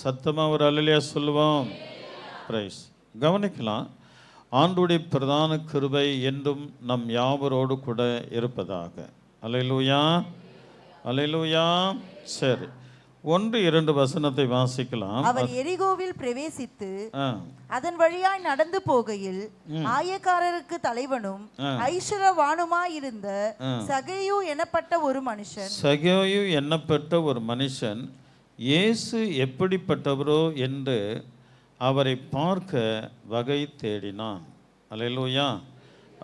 சத்தமா ஒரு அல்லேலூயா சொல்லுவோம். பிரைஸ். கவனிக்கலாம். ஆண்டுடைய பிரதான கிருபை என்றும் நம் யாவரோடு கூட இருப்பதாக. அல்லேலூயா, அல்லேலூயா. சரி, 1-2 வசனத்தை வாசிக்கலாம். அவர் எரிகோவில் பிரவேசித்து அதன் வழியாய் நடந்து போகையில் ஆயக்காரருக்கு தலைவனும் ஐஸ்வரவானுமாயிருந்த சகேயு எனப்பட்ட ஒரு மனுஷன் இயேசு எப்படிப்பட்டவரோ என்று அவரை பார்க்க வகை தேடினான். அல்லேலூயா.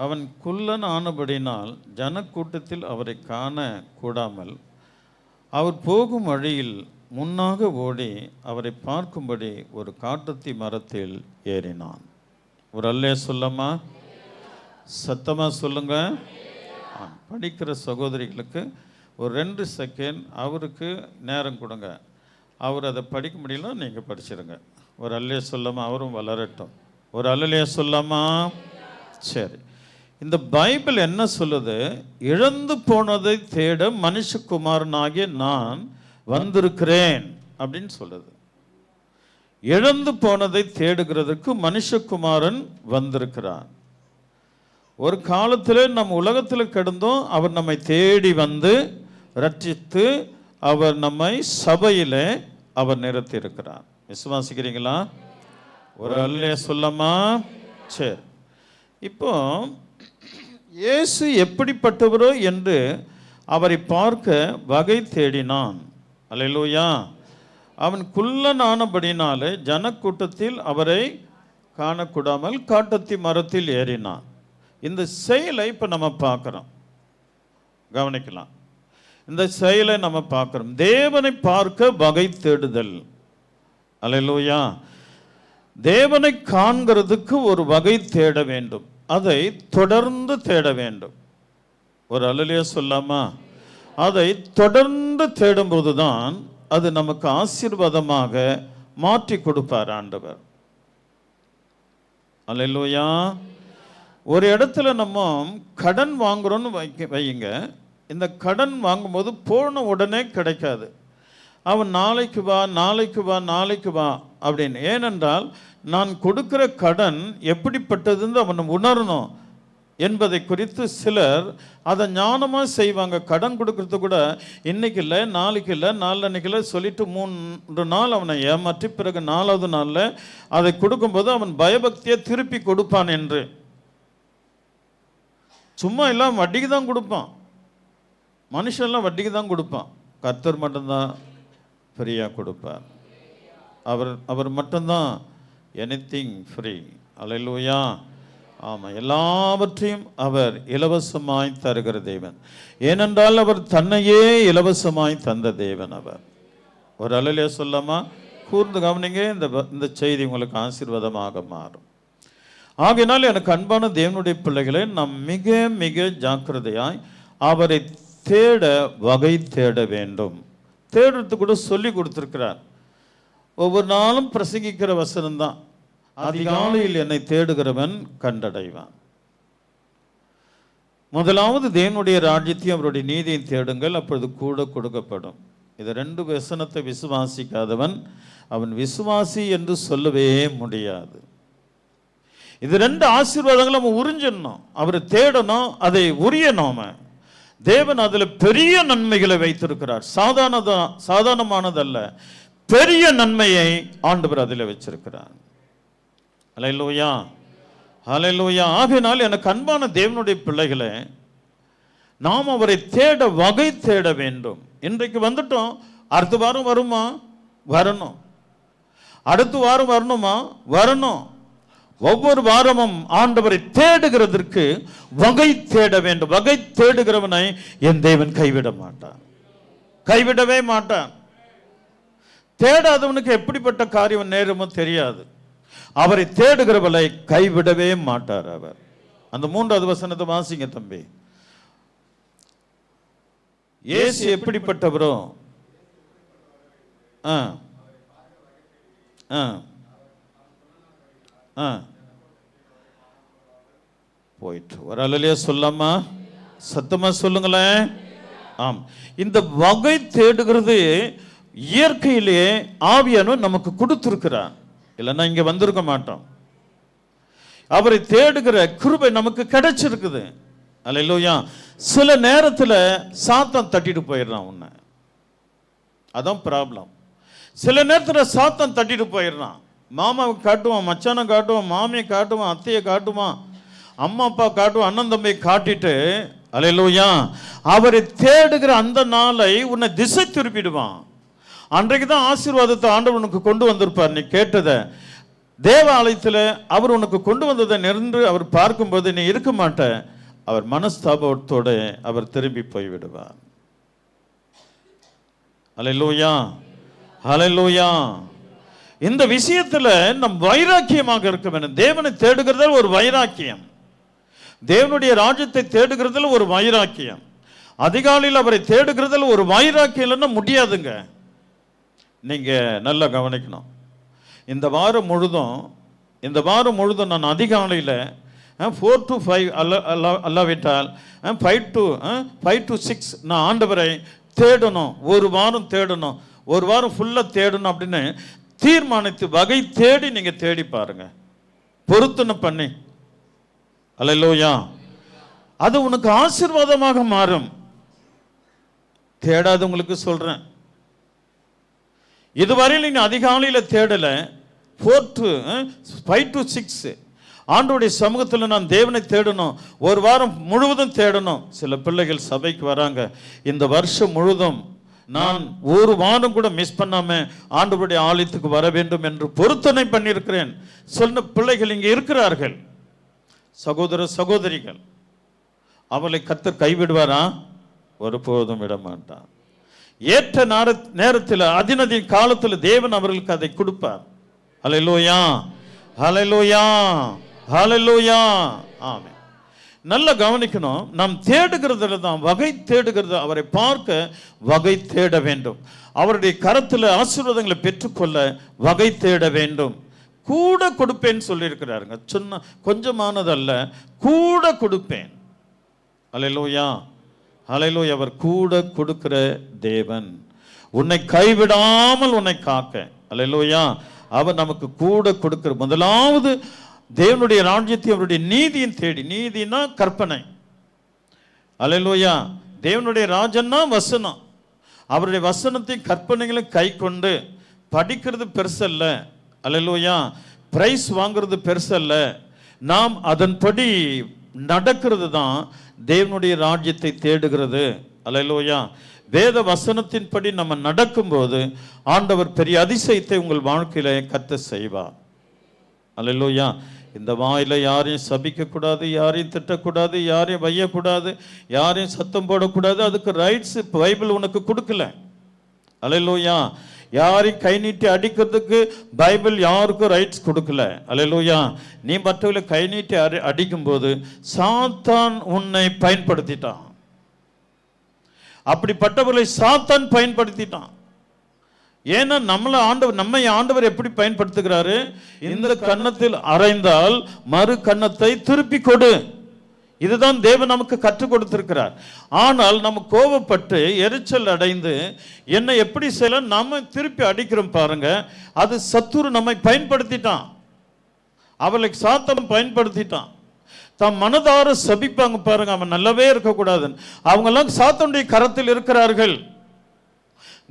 அவன் குள்ளன் ஆனபடினால் ஜனக்கூட்டத்தில் அவரை காண கூடாமல் அவர் போகும் வழியில் முன்னாக ஓடி அவரை பார்க்கும்படி ஒரு காட்டத்தி மரத்தில் ஏறினான். ஒரு அல்லே சொல்லமா, சத்தமாக சொல்லுங்க. படிக்கிற சகோதரிகளுக்கு ஒரு 2 செகண்ட் அவருக்கு நேரம் கொடுங்க. அவர் அதை படிக்க முடியல, நீங்கள் படிச்சிருங்க. ஒரு அல்லே சொல்லாமா, அவரும் வளரட்டும். ஒரு அல்லே சொல்லாமா. சரி, இந்த பைபிள் என்ன சொல்லுது? இழந்து போனதை தேட மனுஷகுமாரனாகிய நான் வந்திருக்கிறேன் அப்படின்னு சொல்லுது. இழந்து போனதை தேடுகிறதுக்கு மனுஷகுமாரன் வந்திருக்கிறார். ஒரு காலத்தில் நம்ம உலகத்தில் கிடந்தோம், அவர் நம்மை தேடி வந்து ரட்சித்து அவர் நம்மை சபையில் அவர் நிறுத்தி இருக்கிறார். விசுவாசிக்கிறீங்களா? ஒரு அல்லே சொல்லமா. சரி, இப்போ இயேசு எப்படிப்பட்டவரோ என்று அவரை பார்க்க வகை தேடினான். அல்லேலூயா. அவன் குள்ளனானபடினாலே ஜனக்கூட்டத்தில் அவரை காணக்கூடாமல் காட்டத்தி மரத்தில் ஏறினான். இந்த செயலை இப்போ நம்ம பார்க்குறோம். கவனிக்கலாம். இந்த செயலை நம்ம பார்க்குறோம். தேவனை பார்க்க வகை தேடுதல். அல்லேலூயா. தேவனை காண்கிறதுக்கு ஒரு வகை தேட வேண்டும், அதை தொடர்ந்து தேட வேண்டும். ஒரு அல்லேலூயா சொல்லாமா? அதை தொடர்ந்து தேடும்போது தான் அது நமக்கு ஆசீர்வாதமாக மாற்றி கொடுப்பார் ஆண்டவர். அல்லேலூயா. ஒரு இடத்துல நம்ம கடன் வாங்குறோன்னு வையுங்க. இந்த கடன் வாங்கும்போது போன உடனே கிடைக்காது. அவன் நாளைக்கு வா நாளைக்கு வா நாளைக்கு வா அப்படின்னு. ஏனென்றால் நான் கொடுக்கிற கடன் எப்படிப்பட்டதுன்னு அவன் உணரணும் என்பதை குறித்து சிலர் அதை ஞானமாக செய்வாங்க. கடன் கொடுக்கறது கூட இன்னைக்கு இல்லை, நாளைக்கு இல்லை, நாளன்னைக்கு இல்லை சொல்லிட்டு 3 நாள் அவனை ஏமாற்றி பிறகு 4வது நாளில் அதை கொடுக்கும்போது அவன் பயபக்தியை திருப்பி கொடுப்பான் என்று. சும்மா எல்லாம் வட்டிக்கு தான் கொடுப்பான். மனுஷன்லாம் வட்டிக்கு தான் கொடுப்பான். கர்த்தர் மட்டும்தான் ஃப்ரீயாக கொடுப்பார். அவர் மட்டும்தான் எனிதிங் ஃப்ரீ. அல்லேலூயா. ஆமாம், எல்லாவற்றையும் அவர் இலவசமாய் தருகிற தேவன். ஏனென்றால் அவர் தன்னையே இலவசமாய் தந்த தேவன் அவர். ஒரு அல்லேலூயா சொல்லாமா? கூர்ந்து கவனிங்க. இந்த செய்தி உங்களுக்கு ஆசீர்வாதமாக மாறும். ஆகையினால் எனக்கு அன்பான தேவனுடைய பிள்ளைகளை நாம் மிக மிக ஜாக்கிரதையாய் அவரை தேட வகை தேட வேண்டும். தேடுறது கூட சொல்லி கொடுத்துருக்கிறார். ஒவ்வொரு நாளும் பிரசங்கிக்கிற வசனம்தான். அதிகாலையில் என்னை தேடுகிறவன் கண்டடைவான். முதலாவது தேவனுடைய ராஜ்யத்தையும் அவருடைய நீதியை தேடுங்கள், அப்பொழுது கூட கொடுக்கப்படும். இது 2 வசனத்தை விசுவாசிக்காதவன் அவன் விசுவாசி என்று சொல்லவே முடியாது. இது 2 ஆசீர்வாதங்களை நம்ம உறிஞ்சிடணும். அவரை தேடணும், அதை உரியணும். தேவன் அதில் பெரிய நன்மைகளை வைத்திருக்கிறார். சாதாரணமானதல்ல, பெரிய நன்மையை ஆண்டவர் அதில் வச்சிருக்கிறார். அல்லேலூயா, அல்லேலூயா. ஆகையினால் எனக்கு அன்பான தேவனுடைய பிள்ளைகளே, நாம் அவரை தேட வகை தேட வேண்டும். இன்றைக்கு வந்துட்டோம், அடுத்த வாரம் வருமா? வரணும். அடுத்த வாரம் வரணுமா? வரணும். ஒவ்வொரு வாரமும் ஆண்டவரை தேடுகிறதற்கு வகை தேட வேண்டும். வகை தேடுகிறவனை என் தேவன் கைவிட மாட்டான், கைவிடவே மாட்டான். தேடாதவனுக்கு எப்படிப்பட்ட காரியம் நேருமோ தெரியாது. அவரை தேடுகிறவளை கைவிடவே மாட்டார் அவர். அந்த 3வது வசனத்தை வாசிங்க தம்பி. இயேசு எப்படிப்பட்டவரோ போயிட்டு ஒரு அல்லேலூயா சொல்லாமா? சத்தமா சொல்லுங்களேன். ஆம், இந்த வகை தேடுகிறது இயற்கையிலே ஆவியானவர் நமக்கு கொடுத்திருக்கிறார், இல்லைன்னா இங்க வந்திருக்க மாட்டோம். அவரை தேடுகிற கிருபை நமக்கு கிடைச்சிருக்குது. அல்லேலூயா. சில நேரத்துல சாத்தான் தட்டிட்டு போயிடுறான் உன்னை, அதான் ப்ராப்ளம். சில நேரத்துல சாத்தான் தட்டிட்டு போயிடுறான். மாமாவை காட்டுவான், மச்சானை காட்டுவான், மாமியை காட்டுவான், அத்தையை காட்டுவான், அம்மா அப்பா காட்டுவான், அண்ணன் தம்பி காட்டிட்டு, அல்லேலூயா, அவரை தேடுகிற அந்த நாளை உன்னை திசை திருப்பிடுவான். அன்றைக்கு தான் ஆசீர்வாதத்தை ஆண்டவர் உனக்கு கொண்டு வந்திருப்பார். நீ கேட்டதை தேவாலயத்தில் அவர் உனக்கு கொண்டு வந்ததை நின்று அவர் பார்க்கும்போது நீ இருக்க மாட்ட. அவர் மனஸ்தாபத்தோடு அவர் திரும்பி போய்விடுவார். அல்லேலூயா, அல்லேலூயா. இந்த விஷயத்தில் நம் வைராக்கியமாக இருக்க வேண்டும். தேவனை தேடுகிறதில் ஒரு வைராக்கியம், தேவனுடைய ராஜ்யத்தை தேடுகிறதில் ஒரு வைராக்கியம், அதிகாலையில் அவரை தேடுகிறதில் ஒரு வைராக்கியம் இல்லைன்னா முடியாதுங்க. நீங்க நல்லா கவனிக்கணும். இந்த வாரம் முழுதும் நான் அதிகாலையில் 4 to 5 அல்லாவிட்டால் 5 to 6 நான் ஆண்டவரை தேடணும். ஒரு வாரம் தேடணும், ஒரு வாரம் ஃபுல்லாக தேடணும் அப்படின்னு தீர்மானித்து வகை தேடி நீங்க தேடி பாருங்க, பொருத்தனை பண்ணி. அல்லேலூயா. அது உனக்கு ஆசீர்வாதமாக மாறும். தேடாதவங்களுக்கு சொல்றேன், இதுவரையில் நீங்க அதிகாலையில் தேடலை, 5 to 6 ஆண்டவருடைய சமூகத்தில் நான் தேவனை தேடணும், ஒரு வாரம் முழுவதும் தேடணும். சில பிள்ளைகள் சபைக்கு வராங்க, இந்த வருஷம் முழுதும் நான் ஒரு வாரம் கூட மிஸ் பண்ணாம ஆண்டவருடைய ஆலயத்துக்கு வர வேண்டும் என்று பொருத்தனை பண்ணியிருக்கிறேன் சொன்ன பிள்ளைகள் இங்கே இருக்கிறார்கள். சகோதர சகோதரிகள், அவளை கர்த்தர் கைவிடுவாரா? ஒருபோதும் விட மாட்டான். ஏற்ற நேரத்தில் அதினதி காலத்தில் தேவன் அவர்களுக்கு அதை கொடுப்பார். ஹல்லேலூயா, ஹல்லேலூயா, ஹல்லேலூயா. ஆமென். நல்ல கவனிக்கணும். நாம் தேடுகிறதுல தான் வகை தேடுகிறது. அவரை பார்க்க வகை தேட வேண்டும். அவருடைய கரத்தில் ஆசீர்வாதங்களை பெற்றுக்கொள்ள வகை தேட வேண்டும். கூட கொடுப்பேன்னு சொல்லியிருக்கிறாருங்க. சொன்ன கொஞ்சமானதல்ல, கூட கொடுப்பேன். அல்லேலூயா, அல்லேலூயா. அவர் கூட கொடுக்கிற தேவன், உன்னை கைவிடாமல் உன்னை காக்க. அல்லேலூயா. அவர் நமக்கு கூட கொடுக்கிற முதலாவது தேவனுடைய ராஜ்யத்தை அவருடைய நீதியின் தேடி. நீதினா கற்பனை. அல்லேலூயா. தேவனுடைய ராஜ்யம்னா வசனம். அவருடைய வசனத்தையும் கற்பனைகளையும் கை கொண்டு படிக்கிறது பெருசல்ல. அல்லேலூயா. பிரைஸ் வாங்குறது பெருசல்ல. நாம் அதன்படி நடக்கிறது தான் தேவனுடைய ராஜ்யத்தை தேடுகிறது. அல்லேலூயா. வேத வசனத்தின்படி நம்ம நடக்கும்போது ஆண்டவர் பெரிய அதிசயத்தை உங்கள் வாழ்க்கையில கத்த செய்வார். அல்லேலூயா. இந்த வாயில யாரையும் சபிக்க கூடாது, யாரையும் திட்டக்கூடாது, யாரையும் வையக்கூடாது, யாரையும் சத்தம் போடக்கூடாது. அதுக்கு ரைட்ஸ் பைபிள் உனக்கு கொடுக்கல. அல்லேலூயா. யாரையும் கை நீட்டி அடிக்கிறதுக்கு பைபிள் யாருக்கும் ரைட்ஸ் கொடுக்கல. அல்லேலூயா. நீ மற்றவர்களை கை நீட்டி அடிக்கும்போது சாத்தான் உன்னை பயன்படுத்திட்டான். அப்படிப்பட்டவர்களை சாத்தான் பயன்படுத்திட்டான். ஏன்னா நம்மை ஆண்டவர் எப்படி பயன்படுத்துகிறாரு? இந்த கன்னத்தில் அறைந்தால் மறு கன்னத்தை திருப்பி கொடு. இதுதான் தேவன் நமக்கு கற்றுக் கொடுத்திருக்கிறார். ஆனால் நம்ம கோபப்பட்டு எரிச்சல் அடைந்து என்ன எப்படி செய்யல நம்ம திருப்பி அடிக்கிறோம் பாருங்க. அது சத்துரு நம்மை பயன்படுத்திட்டான். அவளை சாத்தம் பயன்படுத்திட்டான். தம் மனதார சபிப்பாங்க பாருங்க, அவன் நல்லாவே இருக்கக்கூடாதுன்னு. அவங்கெல்லாம் சாத்தனுடைய கரத்தில் இருக்கிறார்கள்.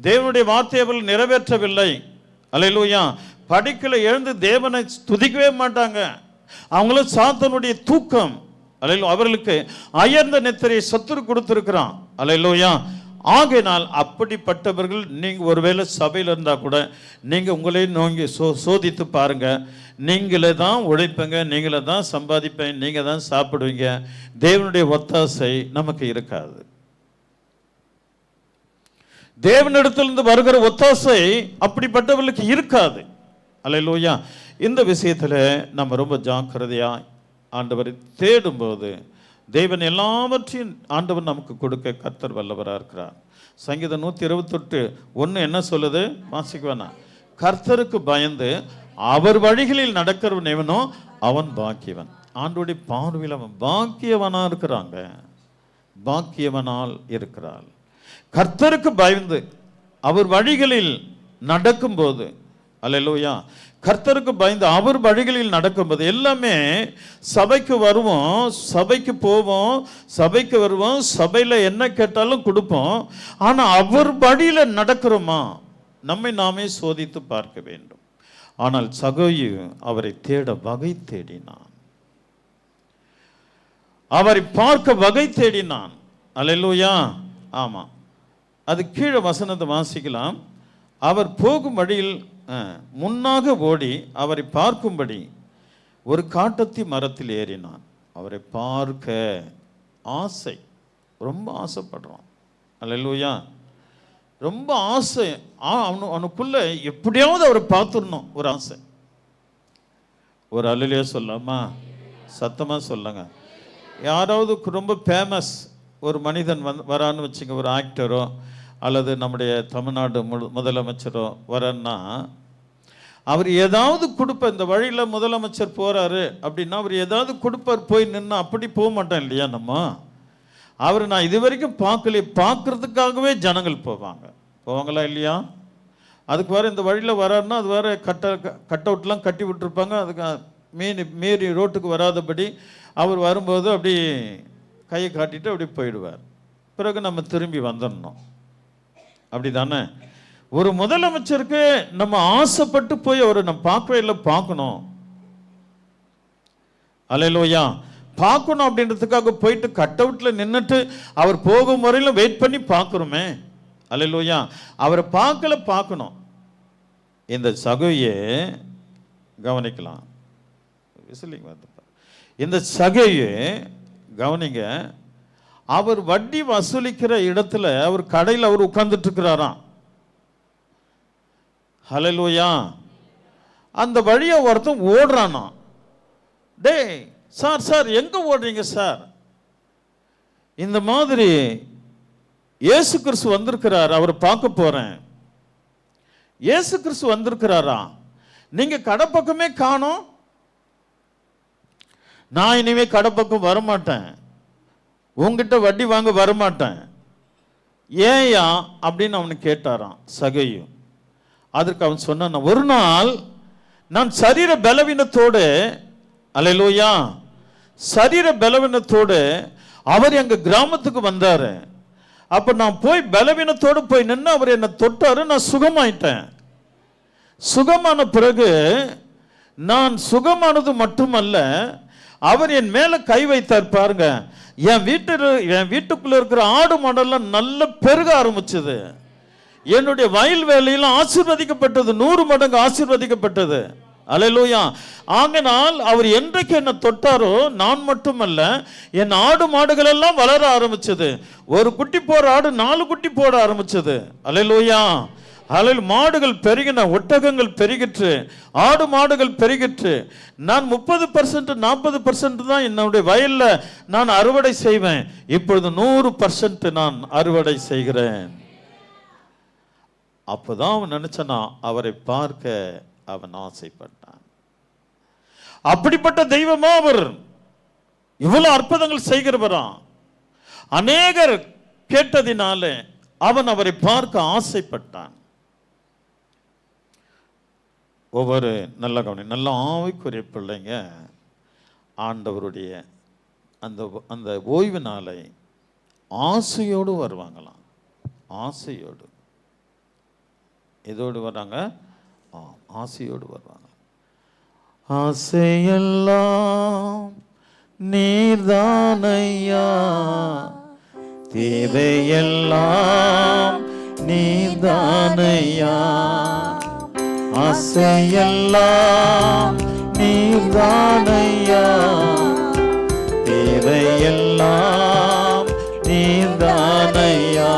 தேவனுடைய வார்த்தையை அவர்கள் நிறைவேற்றவில்லை. அல்லேலூயா. படிக்கல எழுந்து தேவனை துதிக்கவே மாட்டாங்க. அவங்களும் சாத்தனுடைய தூக்கம். அல்லேலூயா. அவர்களுக்கு அயர்ந்த நெத்திரையை சத்துரு கொடுத்திருக்கிறான். அல்லேலூயா. ஆகையினால் அப்படிப்பட்டவர்கள் நீங்க ஒருவேளை சபையில் இருந்தா கூட நீங்க உங்களே நோங்கி சோதித்து பாருங்க. நீங்களே தான் உழைப்பங்க, நீங்களே தான் சம்பாதிப்பேன், நீங்க தான் சாப்பிடுவீங்க. தேவனுடைய ஒத்தாசை நமக்கு இருக்காது. தேவனிடத்திலிருந்து வருகிற ஒத்தாசை அப்படிப்பட்டவர்களுக்கு இருக்காது. அல்லேலூயா. இந்த விஷயத்தில் நம்ம ரொம்ப ஜாக்கிரதையா ஆண்டவரை தேடும்போது தேவன் எல்லாவற்றையும் ஆண்டவர் நமக்கு கொடுக்க கர்த்தர் வல்லவராக இருக்கிறார். சங்கீதம் 128:1 என்ன சொல்லுது? வாசிக்குவானா? கர்த்தருக்கு பயந்து அவர் வழிகளில் நடக்கிறவன் எவனோ அவன் பாக்கியவன். ஆண்டவருடைய பார்வையில் அவன் பாக்கியவனா இருக்கிறாங்க, பாக்கியவனால் இருக்கிறாள். கர்த்தருக்கு பயந்து அவர் வழிகளில் நடக்கும்போது, அல்லேலூயா, கர்த்தருக்கு பயந்து அவர் வழிகளில் நடக்கும்போது, எல்லாமே சபைக்கு வருவோம், சபைக்கு போவோம், சபைக்கு வருவோம், சபையில் என்ன கேட்டாலும் கொடுப்போம். ஆனால் அவர் வழியில் நடக்கிறோமா? நம்மை நாமே சோதித்து பார்க்க வேண்டும். ஆனால் சகோயு அவரை தேட வகை தேடினான், அவரை பார்க்க வகை தேடினான். அல்லேலூயா. ஆமாம், அது கீழே வசனத்தை வாசிக்கலாம். அவர் போகும் வழியில் முன்னாக ஓடி அவரை பார்க்கும்படி ஒரு காட்டத்தி மரத்தில் ஏறினான். அவரை பார்க்க ஆசை, ரொம்ப ஆசைப்படுறான். அல்லேலூயா. ரொம்ப ஆசை, அவனுக்குள்ள எப்படியாவது அவரை பார்த்துடணும் ஒரு ஆசை. ஒரு அல்லேலூயா சொல்லாமா? சத்தமாக சொல்லுங்க. யாராவது ரொம்ப ஃபேமஸ் ஒரு மனிதன் வரான்னு வச்சுங்க, ஒரு ஆக்டரோ அல்லது நம்முடைய தமிழ்நாடு முதலமைச்சரோ வரன்னா, அவர் ஏதாவது கொடுப்பார். இந்த வழியில் முதலமைச்சர் போகிறாரு அப்படின்னா அவர் ஏதாவது கொடுப்பார். போய் நின்று அப்படி போக மாட்டோம் இல்லையா நம்ம? அவர் நான் இது வரைக்கும் பார்க்கல, பார்க்கறதுக்காகவே ஜனங்கள் போவாங்களா இல்லையா? அதுக்கு வேறு இந்த வழியில் வராருன்னா அது வேறு கட் அவுட்லாம் கட்டி விட்டுருப்பாங்க. அதுக்கு மீறி ரோட்டுக்கு வராதபடி அவர் வரும்போது அப்படி கையை காட்டிட்டு அப்படி போயிடுவார். பிறகு நம்ம திரும்பி வந்துடணும். அப்படி தானே? ஒரு முதலமைச்சருக்கு நம்ம ஆசைப்பட்டு போய் அவரை நம்ம பார்க்கவே இல்லை, பார்க்கணும். அல்லேலூயா. பார்க்கணும் அப்படின்றதுக்காக போயிட்டு கட் அவுட்டில் நின்றுட்டு அவர் போகும் வரையிலும் வெயிட் பண்ணி பார்க்குறோமே. அல்லேலூயா. அவரை பார்க்கணும். இந்த சகையை கவனிக்கலாம். இந்த சகையை கவனிங்க. அவர் வட்டி வசூலிக்கிற இடத்துல அவர் கடையில் அவர் உட்கார்ந்துட்டு இருக்கிறாராம். ஹல்லேலூயா. அந்த வழியா ஒருத்தன் ஓடுறானா. டேய் சார் எங்க ஓடுறீங்க சார்? இந்த மாதிரி இயேசு கிறிஸ்து வந்திருக்கிறார், அவரை பார்க்க போறேன். இயேசு கிறிஸ்து வந்திருக்கிறாரா? நீங்க கடை பக்கமே காணோம். நான் இனிமே கடை பக்கம் வரமாட்டேன், உங்ககிட்ட வட்டி வாங்க வரமாட்டேன். ஏயா அப்படின்னு அவனு கேட்டாராம் சகையு. அதற்கு அவன் சொன்னான், ஒரு நாள் நான் சரீர பலவீனத்தோடு, அல்லேலூயா, சரீர பலவீனத்தோடு அவர் எங்க கிராமத்துக்கு வந்தாரு. அப்ப நான் போய் பலவீனத்தோடு போய் நின்று அவர் என்னை தொட்டாரு, நான் சுகமாயிட்டேன். சுகமான பிறகு நான் சுகமானது மட்டுமல்ல, அவர் என் மேல கை வைத்தார். பாருங்க, என் வீட்டுக்குள்ள இருக்கிற ஆடு மாடெல்லாம் நல்ல பெருக ஆரம்பிச்சது. என்னுடைய வயல் வேலையெல்லாம் ஆசீர்வதிக்கப்பட்டது, 100 மடங்கு ஆசீர்வதிக்கப்பட்டது. அல்லேலூயா. ஆகையால் அவர் என்றைக்கு என்னை தொட்டாரோ நான் மட்டுமல்ல, என் ஆடு மாடுகள் எல்லாம் வளர ஆரம்பிச்சது. ஒரு குட்டி போற ஆடு 4 குட்டி போட ஆரம்பிச்சது. அல்லேலூயா. அதில் மாடுகள் பெருகின, ஒட்டகங்கள் பெருகிற்று, ஆடு மாடுகள் பெருகிற்று. நான் 30% 40% தான் என்னுடைய வயலில் நான் அறுவடை செய்வேன். இப்பொழுது 100% நான் அறுவடை செய்கிறேன். அப்போதான் அவன் நினைச்சானா, அவரை பார்க்க அவன் ஆசைப்பட்டான். அப்படிப்பட்ட தெய்வமா அவர்? இவ்வளவு அற்புதங்கள் செய்கிறவரா? அநேகர் கேட்டதினாலே அவன் அவரை பார்க்க ஆசைப்பட்டான். ஒவ்வொரு நல்ல கவனம், நல்ல ஆவிக்குரிய பிள்ளைங்க ஆண்டவருடைய அந்த ஓய்வு நாளை ஆசையோடு வருவாங்களாம். ஆசையோடு. எதோடு வர்றாங்க? ஆசையோடு வருவாங்க. ஆசையெல்லாம் நீர்தானையா, தேவையெல்லாம் நீர்தானையா, ஆசையெல்லாம் நீர்தானையா, தேவையெல்லாம் நீர்தானையா,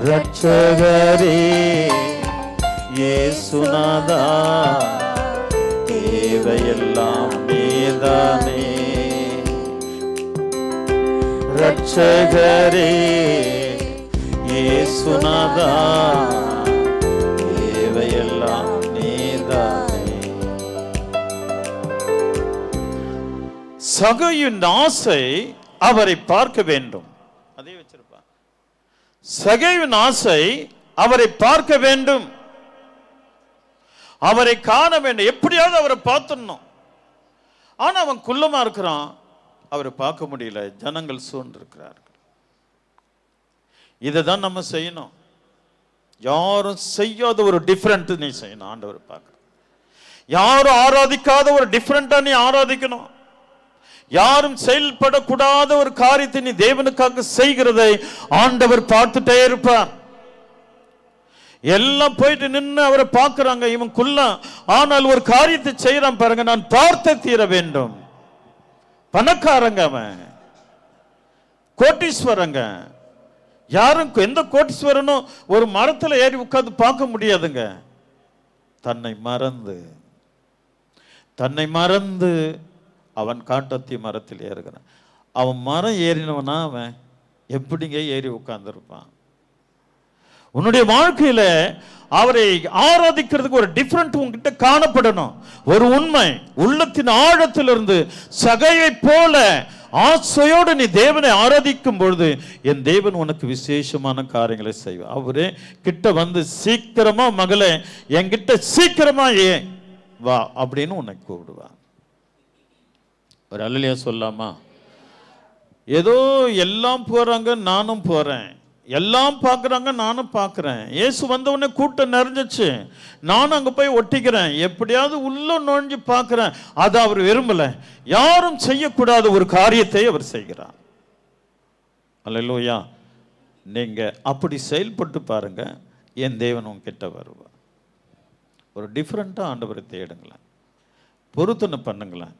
ரட்சகரே இயேசுநாதா, தேவையெல்லாம் நீர்தானே, ரட்சகரே இயேசுநாதா, தேவையெல்லாம் நீர்தானே. சகையின் ஆசை அவரை பார்க்க வேண்டும். அதே வச்சிருப்பா. சகையின் ஆசை அவரை பார்க்க வேண்டும், அவரை காண வேண்டும், எப்படியாவது அவரை பார்த்துடணும். ஆனா அவன் குள்ளமா இருக்கிறான், அவரை பார்க்க முடியல, ஜனங்கள் சூழ்ந்திருக்கிறார்கள். இதை தான் நம்ம செய்யணும். யாரும் செய்யாத ஒரு டிஃபரெண்ட் நீ செய்யணும். ஆண்டவர் பார்க்க யாரும் ஆராதிக்காத ஒரு டிஃபரெண்டா நீ ஆராதிக்கணும். யாரும் செயல்படக்கூடாத ஒரு காரியத்தை நீ தேவனுக்காக செய்கிறதை ஆண்டவர் பார்த்துட்டே இருப்பார். எல்லாம் போயிட்டு நின்று அவரை பார்க்கிறாங்க, இவன் குள்ள, ஆனால் ஒரு காரியத்தை செய்யறான் பாருங்க, நான் பார்த்து தீர வேண்டும். பணக்காரங்க, அவன் கோட்டீஸ்வரங்க. யாரும் எந்த கோட்டீஸ்வரனும் ஒரு மரத்துல ஏறி உட்கார்ந்து பார்க்க முடியாதுங்க. தன்னை மறந்து அவன் காட்டத்தி மரத்தில் ஏறுகிறான். அவன் மரம் ஏறினவனா அவன் எப்படிங்க ஏறி உட்கார்ந்துருப்பான்? உன்னுடைய வாழ்க்கையில அவரை ஆராதிக்கிறதுக்கு ஒரு டிஃபரெண்ட் உங்ககிட்ட காணப்படணும். ஒரு உண்மை உள்ளத்தின் ஆழத்திலிருந்து சகையை போல ஆசையோடு நீ தேவனை ஆராதிக்கும் பொழுது என் தேவன் உனக்கு விசேஷமான காரியங்களை செய்வார். அவரே கிட்ட வந்து சீக்கிரமா மகளே என்கிட்ட சீக்கிரமா ஏன் வா அப்படின்னு உன்னை கூப்பிடுவார். ஒரு அல்லேலூயா சொல்லாமா? ஏதோ எல்லாம் போறாங்க, நானும் போறேன், எல்லாம் பார்க்குறாங்க, நானும் பார்க்குறேன். இயேசு வந்தவுடனே கூட்டம் நிறைஞ்சிச்சு, நானும் அங்கே போய் ஒட்டிக்கிறேன், எப்படியாவது உள்ள நுழைஞ்சு பார்க்குறேன். அதை அவர் விரும்பலை. யாரும் செய்யக்கூடாத ஒரு காரியத்தை அவர் செய்கிறார். அல்லேலூயா. நீங்கள் அப்படி செயல்பட்டு பாருங்க, என் தேவன் உங்ககிட்ட வருவார். ஒரு டிஃப்ரெண்ட்டாக ஆண்டவரை தேடுங்களேன், பொருத்தனை பண்ணுங்களேன்.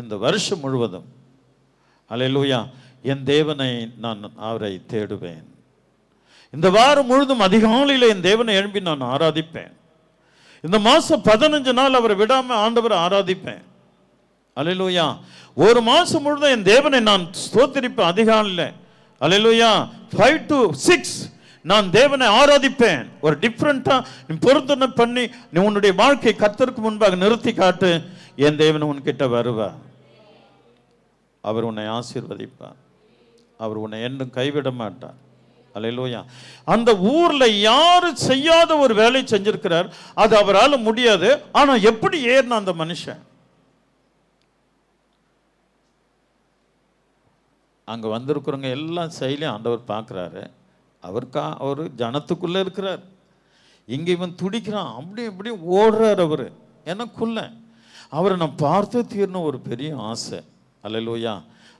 இந்த வருஷம் முழுவதும் அல்லேலூயா என் தேவனை நான் அவரை தேடுவேன். இந்த வாரம் முழுதும் அதிகாலையில் என் தேவனை எழுப்பி நான் ஆராதிப்பேன். இந்த மாதம் 15 நாள் அவரை விடாம ஆண்டவரை ஆராதிப்பேன். அல்லேலூயா. ஒரு மாதம் முழுதும் என் தேவனை நான் ஸ்தோத்திரிப்பேன் அதிகாலையில். அல்லேலூயா. 5 to 6 நான் தேவனை ஆராதிப்பேன். ஒரு டிஃப்ரெண்டா நீ பொருத்தனை பண்ணி நீ உன்னுடைய வாழ்க்கை கர்த்தருக்கு முன்பாக நிறுத்தி காட்டு, என் தேவன் உன்கிட்ட வருவார். அவர் உன்னை ஆசீர்வதிப்பார். அவர் உன்னை என்றும் கைவிட மாட்டார். அல்லேலூயா. அந்த ஊர்ல யாரு செய்யாத ஒரு வேலை செஞ்சிருக்கிறார், அது அவரால் முடியாது. ஆனா எப்படி ஏறின அந்த மனுஷன் அங்க வந்திருக்கிறவங்க எல்லாம் செயலையும் ஆண்டவர் பார்க்கிறாரு. அவர் ஜனத்துக்குள்ள இருக்கிறார். இங்க இவன் துடிக்கிறான், அப்படி இப்படி ஓடுறார். அவரு எனக்குள்ள அவரை நான் பார்த்து தீரணும் ஒரு பெரிய ஆசை. அல்லேலூயா.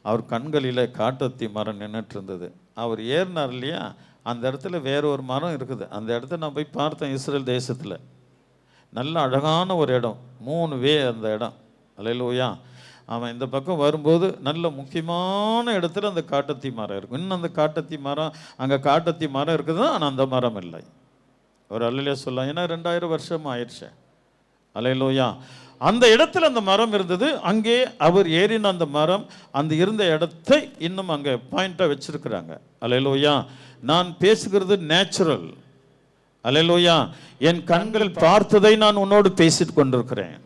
அவர் கண்களில் காட்டத்தி மரம் நின்றுட்டு இருந்தது. அவர் ஏறினார் இல்லையா, அந்த இடத்துல வேற ஒரு மரம் இருக்குது. அந்த இடத்த நான் போய் பார்த்தேன். இஸ்ரேல் தேசத்தில் நல்ல அழகான ஒரு இடம், 3 அந்த இடம். அல்லேலூயா. அவன் இந்த பக்கம் வரும்போது நல்ல முக்கியமான இடத்துல அந்த காட்டத்தி மரம் இருக்கும். இன்னும் அந்த காட்டத்தி மரம், அங்கே காட்டத்தி மரம் இருக்குது, ஆனால் அந்த மரம் இல்லை. ஒரு அல்லேலூயா சொல்லலாம். ஏன்னா 2000 வருஷம் ஆயிடுச்சு. அல்லேலூயா. அந்த இடத்துல அந்த மரம் இருந்தது. அங்கே அவர் ஏறின அந்த மரம், அந்த இருந்த இடத்தை இன்னும் அங்கே பாயிண்டாக வச்சிருக்கிறாங்க. அல்லேலூயா. நான் பேசுகிறது நேச்சுரல். அல்லேலூயா. என் கண்கள் பார்த்ததை நான் உன்னோடு பேசிட்டு கொண்டிருக்கிறேன்.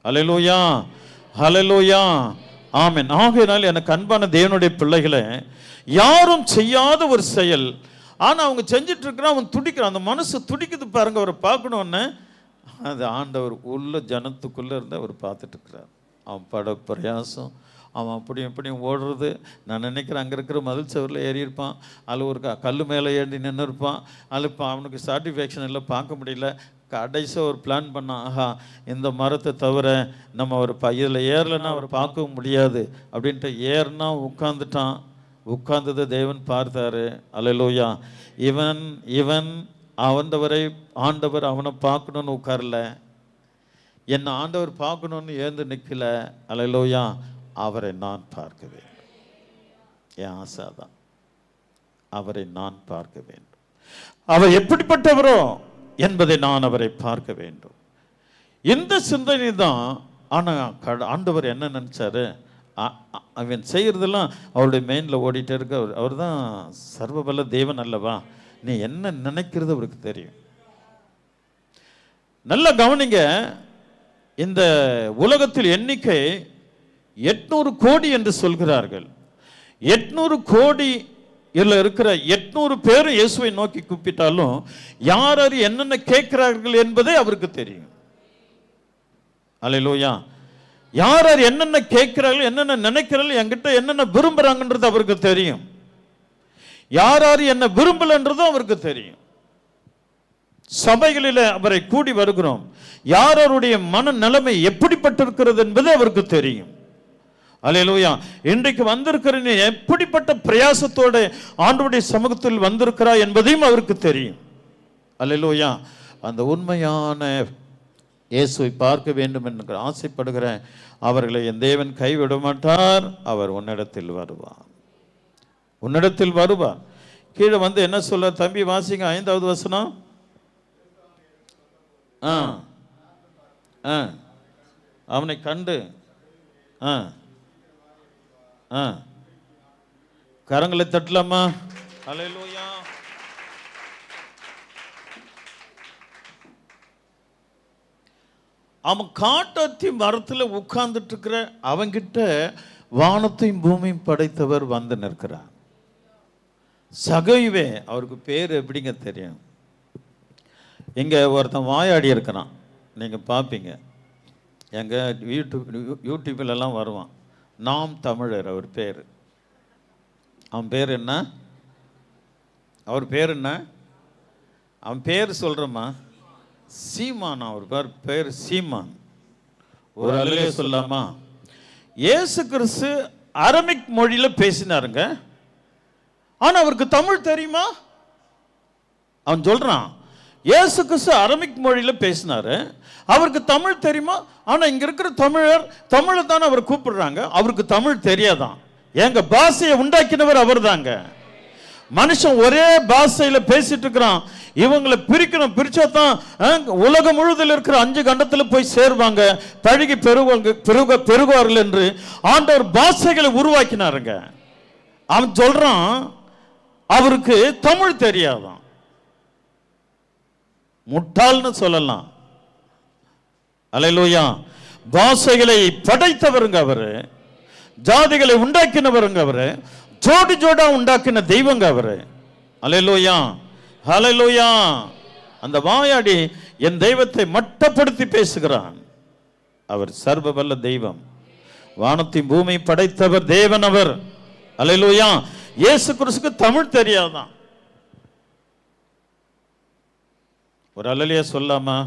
அல்லேலூயா. அல்லேலூயா. ஆமென். ஆகையினால் எனக்கு அன்பான தேவனுடைய பிள்ளைகளை, யாரும் செய்யாத ஒரு செயல், ஆனால் அவங்க செஞ்சிட்டு இருக்கிறான். அவன் துடிக்கிறான், அந்த மனசு துடிக்குது பாருங்க. அவரை பார்க்கணுன்னு அது ஆண்டவர் உள்ள ஜனத்துக்குள்ளே இருந்து அவர் பார்த்துட்டு இருக்கிறார். அவன் பட பிரயாசம், அவன் அப்படியும் ஓடுறது. நான் நினைக்கிறேன் அங்கே இருக்கிற மதில் சவரில் ஏறி இருப்பான், அதில் ஒரு கல் மேலே ஏறி நின்று இருப்பான். அதில் இப்போ அவனுக்கு சாட்டிஸ்ஃபேக்ஷன் இல்லை, பார்க்க முடியல. கடைசியாக ஒரு பிளான் பண்ணான், ஆஹா இந்த மரத்தை தவிர நம்ம ஒரு இதில் ஏறலைன்னா அவர் பார்க்கவும் முடியாது அப்படின்ட்டு ஏறினா உட்காந்துட்டான். உட்கார்ந்ததை தேவன் பார்த்தாரு. அல்லேலூயா. இவன் ஆண்டவர் அவனை பார்க்கணுன்னு உட்காரல, என்னை ஆண்டவர் பார்க்கணுன்னு ஏந்து நிற்கல. அல்லேலூயா. அவரை நான் பார்க்க வேண்டும். என் ஆசை தான், அவரை நான் பார்க்க வேண்டும். அவர் எப்படிப்பட்டவரோ என்பதை நான் அவரை பார்க்க வேண்டும். இந்த சிந்தனை தான். ஆனால் ஆண்டவர் என்ன நினைச்சாரு, அவன் செய்கிறதெல்லாம் அவருடைய மெயினில் ஓடிட்டே இருக்க. அவர் தான் சர்வபல தேவன் அல்லவா, நீ என்ன நினைக்கிறது அவருக்கு தெரியும். நல்ல கவனிங்க. இந்த உலகத்தில் எண்ணிக்கை 800 கோடி என்று சொல்கிறார்கள். 800 கோடி இருக்கிற 8 800 பேரும் இயேசுவை நோக்கி கூப்பிட்டாலும் யார் யார் என்னென்ன கேட்கிறார்கள் என்பதே அவருக்கு தெரியும். அல்லேலூயா. யார் யார் என்னென்ன கேட்கிறார்கள், என்னென்ன நினைக்கிறார்கள், என்கிட்ட என்னென்ன விரும்புறாங்கன்றது அவருக்கு தெரியும். யார் யார் என்ன விரும்பலன்றதும் அவருக்கு தெரியும். சபைகளில் அவரை கூடி வருகிறோம், யார் யாருடைய மன நிலைமை எப்படிப்பட்டிருக்கிறது என்பது அவருக்கு தெரியும். அல்லேலூயா. இன்றைக்கு வந்திருக்கிற நீ எப்படிப்பட்ட பிரயாசத்தோட ஆண்டவருடைய சமூகத்தில் வந்திருக்கிறாய் என்பதையும் அவருக்கு தெரியும். அல்லேலூயா. அந்த உண்மையான இயேசுவை பார்க்க வேண்டும் என்று ஆசைப்படுகிறேன். அவர்களை என் தேவன் கைவிட மாட்டார். அவர் உன்னிடத்தில் வருவார், உன்னிடத்தில் வருவார். கீழே வந்து என்ன சொல்ல, தம்பி வாசிங்க 5வது வசனம். அவனை கண்டு கரங்களை தட்டலாமா? அல்லேலூயா. அவன் காட்டத்தி மரத்தில் உட்கார்ந்துட்டு இருக்கிற அவங்கிட்ட வானத்தையும் பூமியும் படைத்தவர் வந்து நிற்கிறார். சகைவே, அவருக்கு பேர் எப்படிங்க தெரியும்? இங்கே ஒருத்தன் வாயாடி இருக்கிறான், நீங்கள் பார்ப்பீங்க. எங்கள் யூடியூப்லலாம் வருவான். நாம் தமிழர் அவர் பேர். அவன் பேர் என்ன? அவர் பேர் என்ன? அவன் பேர் சொல்கிறோமா? சீமான். அவர் பேர் சீமான். ஒரு அலையிலே சொல்லாமா? இயேசு கிறிஸ்து அரமிக் மொழியில் பேசினாருங்க. ஆனால் அவருக்கு தமிழ் தெரியுமா? அவன் சொல்கிறான், இயேசு கிறிஸ்து அரமிக் மொழியில் பேசினாரு, அவருக்கு தமிழ் தெரியுமா? ஆனால் இங்கே இருக்கிற தமிழர் தமிழை தானே அவர் கூப்பிடுறாங்க, அவருக்கு தமிழ் தெரியாதான். எங்க பாஷையை உண்டாக்கினவர் அவர் தாங்க. மனுஷன் ஒரே பாஷையில் பேசிட்டு இருக்கிறான். இவங்களை பிரிக்கணும், பிரிச்சா தான் உலகம் முழுதில் இருக்கிற 5 கண்டத்தில் போய் சேருவாங்க, பழகி பெருகுவார்கள் என்று ஆண்டவர் பாஷைகளை உருவாக்கினாருங்க. அவன் சொல்றான் அவருக்கு தமிழ் தெரியாதான். முட்டாள்னு சொல்லலாம். அல்லேலூயா. பாஷைகளை படைத்தவருங்க அவரு, ஜாதிகளை உண்டாக்கினவருங்க அவரு, ஜோடி ஜோடா உண்டாக்கின தெய்வங்க அவரு. அல்லேலூயா, ஹல்லேலூயா. அந்த வாயாடி என் தெய்வத்தை மட்டப்படுத்தி பேசுகிறான். அவர் சர்வ வல்ல தெய்வம், வானத்தையும் பூமி படைத்தவர் தேவன் அவர். அல்லேலூயா. இயேசு கிறிஸ்துக்கு தமிழ் தெரியாதான். ஒரு அல்லேலூயா சொல்லாமா?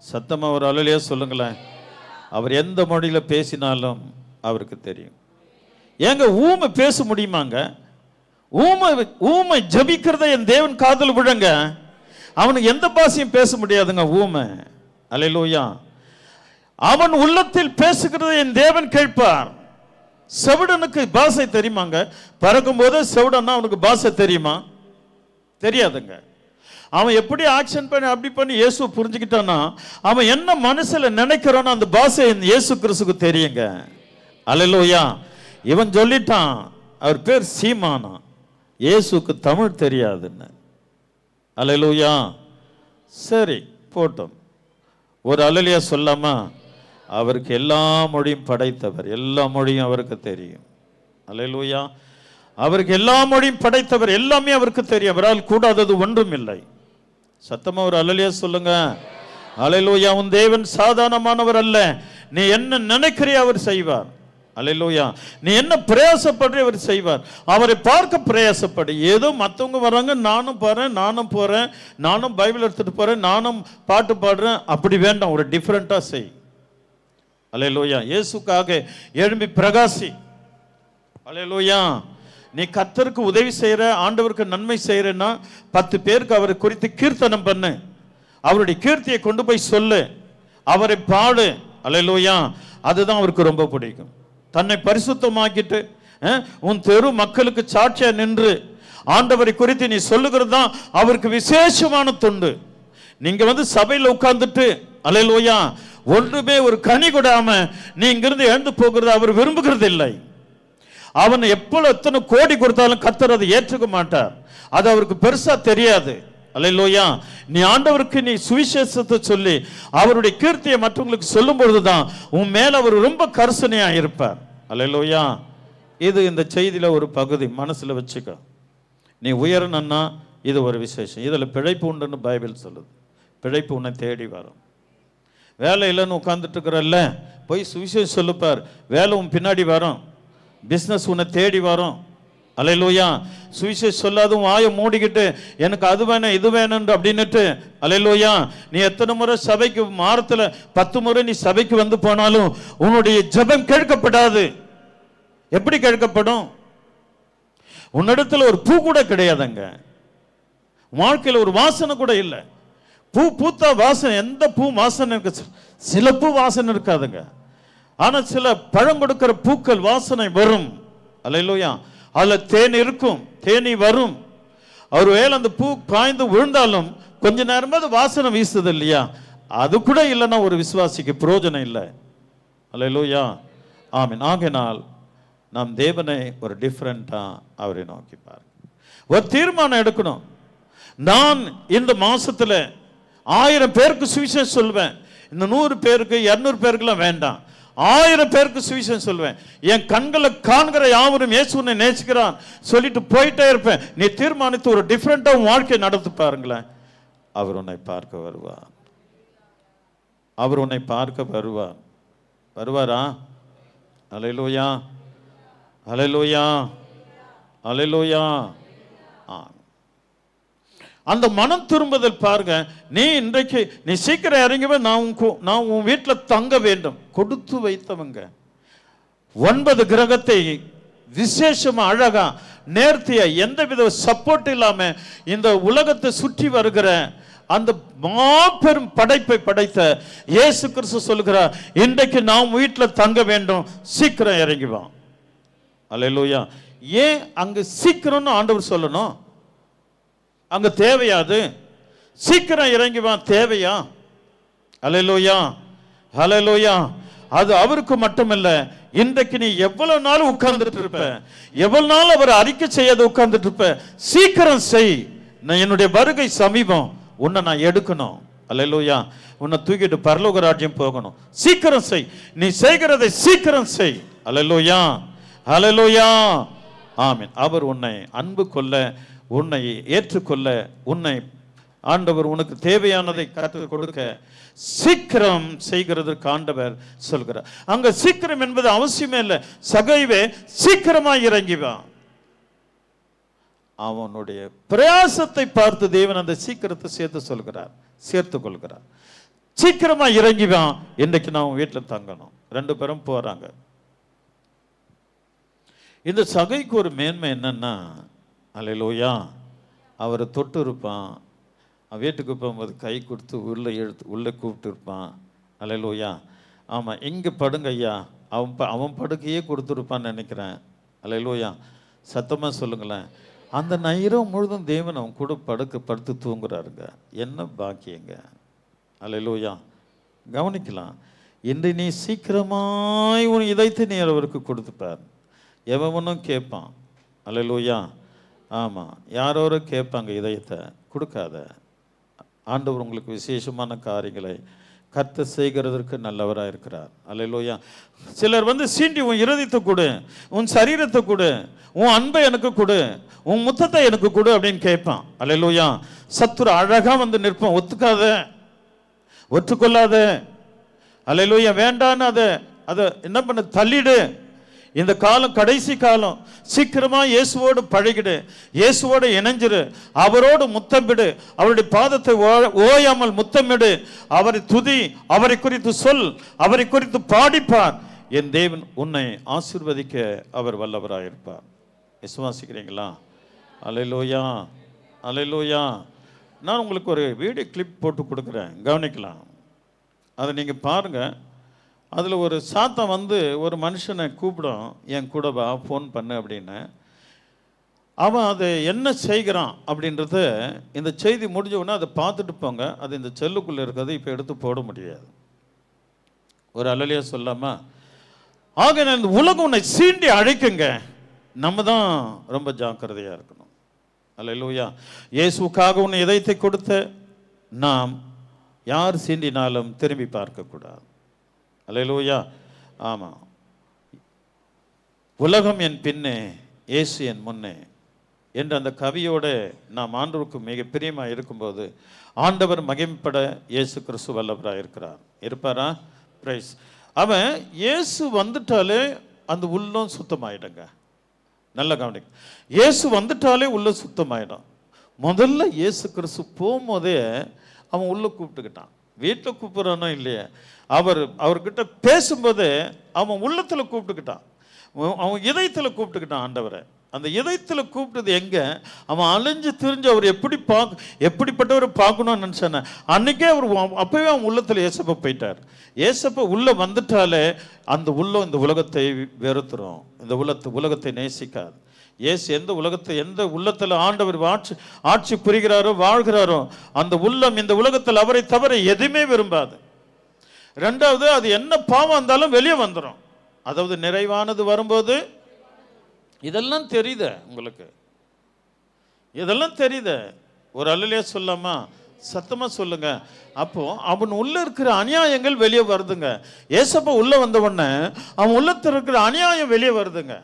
சத்தமா ஒரு அல்லேலூயா சொல்லுங்களேன். அவர் எந்த மொழியில் பேசினாலும் அவருக்கு தெரியும். ஏங்க ஊமை பேச முடியுமாங்க? ஊமை ஜபிக்கிறத என் தேவன் காதல் விழுங்க. அவனுக்கு எந்த பாஷையும் பேச முடியாதுங்க ஊமை. அல்லேலூயா. அவன் உள்ளத்தில் பேசுகிறத என் தேவன் கேட்பார். செவிடனுக்கு பாஷை தெரியுமாங்க? பறக்கும் போது செவிடன்னா அவனுக்கு பாஷை தெரியுமா? தெரியாதுங்க. அவன் எப்படி ஆக்ஷன் பண்ணி அப்படி பண்ணி இயேசு புரிஞ்சுக்கிட்டான்னா அவன் என்ன மனசுல நினைக்கிறானோ அந்த பாஷை இயேசு கிறிஸ்துக்கு தெரியுங்க. அல்லேலூயா. இவன் சொல்லிட்டான் அவர் பேர் சீமானா, இயேசுக்கு தமிழ் தெரியாதுன்னு. அல்லேலூயா. சரி போட்டோம். ஒரு அல்லேலூயா சொல்லாமா? அவருக்கு எல்லா மொழியும் படைத்தவர், எல்லா மொழியும் அவருக்கு தெரியும். அல்லேலூயா. அவருக்கு எல்லா மொழியும் படைத்தவர், எல்லாமே அவருக்கு தெரியும். அவரால் கூடாதது ஒன்றும் இல்லை. சத்தமா ஒரு அல்லேலூயா சொல்லுங்க. அல்லேலூயா. உன் தேவன் சாதாரணமானவர் அல்ல. நீ என்ன நினைக்கிறிய அவர் செய்வார். அல்லேலூயா. நீ என்ன பிரயாசப்படுற அவர் செய்வார். அவரை பார்க்க பிரயாசப்படு. ஏதோ மற்றவங்க வராங்க, நானும் போறேன், நானும் போறேன், நானும் பைபிள் எடுத்துட்டு போறேன், நானும் பாட்டு பாடுறேன், அப்படி வேண்டாம். ஒரு டிஃபரெண்டா செய். அல்லேலூயா. இயேசுக்காக எழும்பி பிரகாசி. அல்லேலூயா. நீ கர்த்தருக்கு உதவி செய்யற, ஆண்டவருக்கு நன்மை செய்யறன்னா 10 பேருக்கு அவரை குறித்து கீர்த்தனம் பண்ணு, அவருடைய கீர்த்தியை கொண்டு போய் சொல்லு, அவரை பாடு. அல்லேலூயா. அதுதான் அவருக்கு ரொம்ப பிடிக்கும். தன்னை பரிசுத்தமாக்கிட்டு உன் தெரு மக்களுக்கு சாட்சியா நின்று ஆண்டவரை குறித்து நீ சொல்லுகிறது தான் அவருக்கு விசேஷமான தொண்டு. நீங்க வந்து சபையில் உட்கார்ந்துட்டு அல்லேலூயா ஒன்றுமே ஒரு கனி கொடாம நீ இங்கிருந்து எழுந்து போகிறது அவர் விரும்புகிறது இல்லை. அவன் எப்பொழுது எத்தனை கோடி கொடுத்தாலும் கர்த்தர் அதை ஏற்றுக்க மாட்டார். அது அவருக்கு பெருசா தெரியாது. அல்லேலூயா. நீ ஆண்டவருக்கு நீ சுவிசேஷத்தை சொல்லி அவருடைய கீர்த்தியை மற்றவங்களுக்கு சொல்லும் பொழுதுதான் உன் மேல அவர் ரொம்ப கரிசனையா இருப்பார். அல்லேலூயா. இது இந்த செய்தியில ஒரு பகுதி, மனசுல வச்சுக்க. நீ உயரணும்னா இது ஒரு விசேஷம். இதில் பிழைப்பு உண்டுன்னு பைபிள் சொல்லுது. பிழைப்பு உன்னை தேடி வரும். வேலை இல்லைன்னு உட்காந்துட்டு இருக்கிறல்ல, போய் சுவிசேஷம் சொல்லுப்பார், வேலை உன் பின்னாடி வரும். பிஸ்னஸ் உன்னை தேடி வரும். அல்லேலூயா. சுவிசேஷம் சொல்லாதும் வாயை மூடிக்கிட்டு எனக்கு அது வேணும் இது வேணும்னு அப்படின்னுட்டு, அல்லேலூயா, நீ எத்தனை முறை சபைக்கு வாரத்தில் 10 முறை நீ சபைக்கு வந்து போனாலும் உன்னுடைய ஜெபம் கேட்கப்படாது. எப்படி கேட்கப்படும்? உன்னிடத்துல ஒரு பூ கூட கிடையாதுங்க. வாழ்க்கையில் ஒரு வாசனை கூட இல்லை. பூ பூத்தா வாசனை, எந்த பூ வாசனை இருக்கு? சில பூ வாசனை இருக்காதுங்க. ஆனால் சில பழம் கொடுக்கிற பூக்கள் வாசனை வரும். அல்லேலூயா. அதில் தேன் இருக்கும், தேனி வரும். ஒருவேளை அந்த பூ காய்ந்து விழுந்தாலும் கொஞ்ச நேரமாவது வாசனை வீசுது இல்லையா? அது கூட இல்லைன்னா ஒரு விசுவாசிக்கு பிரயோஜனம் இல்லை. அல்லேலூயா. ஆமென். ஆகையினால் நாம் தேவனை ஒரு டிஃப்ரெண்ட்டாக அவரை நோக்கி பாருங்க. ஒரு தீர்மானம் எடுக்கணும். நான் இந்த மாசத்துல 1000 பேருக்கு சுவிசேஷம் சொல்வேன். இந்த 100 பேருக்கு 200 பேருக்குலாம் வேண்டாம், 1000 பேருக்கு சுவிசேஷம் சொல்வேன். என் கண்களை காண்கிற யாவரும் இயேசுவை நேசிக்கிறான் சொல்லிட்டு போயிட்டே இருப்பேன். நீ தீர்மானித்து ஒரு டிஃப்ரெண்டா வாழ்க்கை நடத்தி பாருங்களேன். அவர் உன்னை பார்க்க வருவார். அவர் உன்னை பார்க்க வருவார். வருவாரா? அல்லேலூயா, அல்லேலூயா, அல்லேலூயா. அந்த மனம் திரும்புதல் பாருங்க. நீ இன்றைக்கு நீ சீக்கிரம் இறங்குவே, நான் உன் வீட்டில் தங்க வேண்டும். கொடுத்து வைத்தவங்க 9 கிரகத்தை விசேஷமா அழகா நேர்த்தியா எந்தவித சப்போர்ட் இல்லாம இந்த உலகத்தை சுற்றி வருகிற அந்த மாபெரும் படைப்பை படைத்த இயேசு கிறிஸ்து சொல்கிறார், இன்றைக்கு நாம் வீட்டில் தங்க வேண்டும், சீக்கிரம் இறங்குவான். அல்லேலூயா. ஏன் அங்க சீக்கிரம்னு ஆண்டவர் சொல்லணும்? அங்க தேவையாது? சீக்கிரம் இறங்குவான் தேவையா? அல்லேலூயா, அல்லேலூயா. அது அவருக்கு மட்டுமல்ல, இன்றைக்கு நீ எவ்வளவு நாள் உட்கார்ந்துட்டு இருப்ப, எவ்வளவு நாள் அவர் அறிக்கை செய்யாத உட்கார்ந்துட்டு இருப்ப. சீக்கிரம் செய், நான் என்னுடைய வருகை சமீபம், உன்னை நான் எடுக்கணும். அல்லேலூயா. உன்னை தூக்கிட்டு பரலோக ராஜ்யம் போகணும். சீக்கிரம் செய், நீ செய்கிறதை சீக்கிரம் செய். அல்லேலூயா, அல்லேலூயா. ஆமென். அவர் உன்னை அன்பு கொள்ள, உன்னை ஏற்றுக்கொள்ள, உன்னை ஆண்டவர் உனக்கு தேவையானதை கற்றுக் கொடுக்க சீக்கிரம் செய்கிறதற்கு ஆண்டவர் சொல்கிறார். அங்க சீக்கிரம் என்பது அவசியமே இல்லை. சகைவே சீக்கிரமா இறங்கிவா. அவனுடைய பிரயாசத்தை பார்த்து தேவன் அந்த சீக்கிரத்தை சேர்த்து கொள்கிறார். சீக்கிரமா இறங்கிவான். இன்றைக்கு நான் வீட்டில் தங்கணும். 2 பேரும் போறாங்க. இந்த சகைக்கு ஒரு மேன்மை என்னன்னா, அல்லேலூயா, அவரை தொட்டு இருப்பான். வீட்டுக்கு போகும்போது கை கொடுத்து உள்ளே கூப்பிட்டு இருப்பான். அல்லேலூயா. ஆமாம், இங்கே படுங்க ஐயா, அவன் படுக்கையே கொடுத்துருப்பான்னு நினைக்கிறேன். அல்லேலூயா. சத்தமாக சொல்லுங்களேன். அந்த நேரம் முழுதும் தேவன் அவன் கூட படுத்து தூங்குறாருங்க. என்ன பாக்கியங்க. அல்லேலூயா. கவனிக்கலாம். இன்று நீ சீக்கிரமாய் உன் இதயத்தை நீ அவருக்கு கொடுத்துப்பார். எவனும் கேட்பான். அல்லேலூயா. ஆமாம், யாரோரு கேட்பாங்க, இதயத்தை கொடுக்காத. ஆண்டவர் உங்களுக்கு விசேஷமான காரியங்களை கர்த்தர் செய்கிறதற்கு நல்லவராக இருக்கிறார். அல்லேலூயா. சிலர் சீண்டி உன் இருதயத்தை கொடு, உன் சரீரத்தை கொடு, உன் அன்பை எனக்கு கொடு, உன் முத்தத்தை எனக்கு கொடு அப்படின்னு கேட்பான். அல்லேலூயா. சத்துரு அழகா நிற்பான். ஒத்துக்காத, ஒற்றுக்கொள்ளாத. அல்லேலூயா. வேண்டான்னு அதை என்ன பண்ண, தள்ளிடு. இந்த காலம் கடைசி காலம். சீக்கிரமா இயேசுவோடு பழகிடு, இயேசுவோடு இணைஞ்சிரு, அவரோடு முத்தமிடு, அவருடைய பாதத்தை ஓயாமல் முத்தமிடு, அவரை துதி, அவரை குறித்து சொல், அவரை குறித்து பாடிப்பார். என் தேவன் உன்னை ஆசீர்வதிக்க அவர் வல்லவராயிருப்பார். விசுவாசிக்கிறீங்களா? அல்லேலூயா, அல்லேலூயா. நான் உங்களுக்கு ஒரு வீடியோ கிளிப் போட்டு கொடுக்குறேன், கவனிக்கலாம். அதை நீங்கள் பாருங்கள். அதில் ஒரு சாத்தம் ஒரு மனுஷனை கூப்பிடும், என் கூட வா, ஃபோன் பண்ணு அப்படின்னு. அவன் அதை என்ன செய்கிறான் அப்படின்றத இந்த செய்தி முடிஞ்ச உடனே அதை பார்த்துட்டு போங்க. அது இந்த செல்லுக்குள்ளே இருக்கிறது இப்போ எடுத்து போட முடியாது. ஒரு அலலியா சொல்லாமா? ஆக இந்த உலகம் உன்னை சீண்டி அழைக்குங்க. நம்ம தான் ரொம்ப ஜாக்கிரதையாக இருக்கணும். அல்லேலூயா. இயேசுக்காக உன்னை இதயத்தை கொடுத்த நாம் யார் சீண்டினாலும் திரும்பி பார்க்கக்கூடாது. அல்லேலூயா. ஆமாம். உலகம் என் பின்னே, இயேசு என் முன்னே. என்று அந்த கவியோட நாம் ஆண்டவருக்கு மிக பிரியமாக இருக்கும்போது ஆண்டவர் மகிமைப்பட இயேசு கிறிஸ்து வல்லவராக இருப்பாரா? பிரைஸ். அவன் இயேசு வந்துட்டாலே அந்த உள்ளம் சுத்தமாயிடுங்க. நல்ல கவனிக்க, இயேசு வந்துட்டாலே உள்ள சுத்தமாயிடும். முதல்ல இயேசு கிறிஸ்து போகும்போதே அவன் உள்ள கூப்பிட்டுக்கிட்டான். வீட்டில் கூப்பிட்றானோ இல்லையே, அவர்கிட்ட பேசும்போது அவன் உள்ளத்தில் கூப்பிட்டுக்கிட்டான், அவன் இதயத்தில் கூப்பிட்டுக்கிட்டான் ஆண்டவரை. அந்த இதயத்தில் கூப்பிட்டது எங்கே? அவன் அலைஞ்சு திரிஞ்சு அவர் எப்படிப்பட்டவரை பார்க்கணும்னு நினச்சானே அன்றைக்கே அப்போவே அவன் உள்ளத்தில் ஏசப்பா போயிட்டார். ஏசப்பா உள்ளே வந்துட்டாலே அந்த உள்ளம் இந்த உலகத்தை வெறுத்துரும், இந்த உலகத்தை நேசிக்காது. இயேசு எந்த உள்ளத்தில் ஆண்டவர் ஆட்சி புரிகிறாரோ வாழ்கிறாரோ அந்த உள்ளம் இந்த உலகத்தில் அவரை தவிர எதுவுமே விரும்பாது. ரெண்டாவது, அது என்ன பாவம் இருந்தாலும் வெளியே வந்துடும். அதாவது நிறைவானது வரும்போது இதெல்லாம் தெரியுத உங்களுக்கு, இதெல்லாம் தெரியுத. ஒரு அல்லையே சொல்லாமா? சத்தமா சொல்லுங்க. அப்போ அவன் உள்ள இருக்கிற அநியாயங்கள் வெளியே வருதுங்க. ஏசப்பா உள்ள வந்த உடனே அவன் உள்ளத்தில் இருக்கிற அநியாயம் வெளியே வருதுங்க.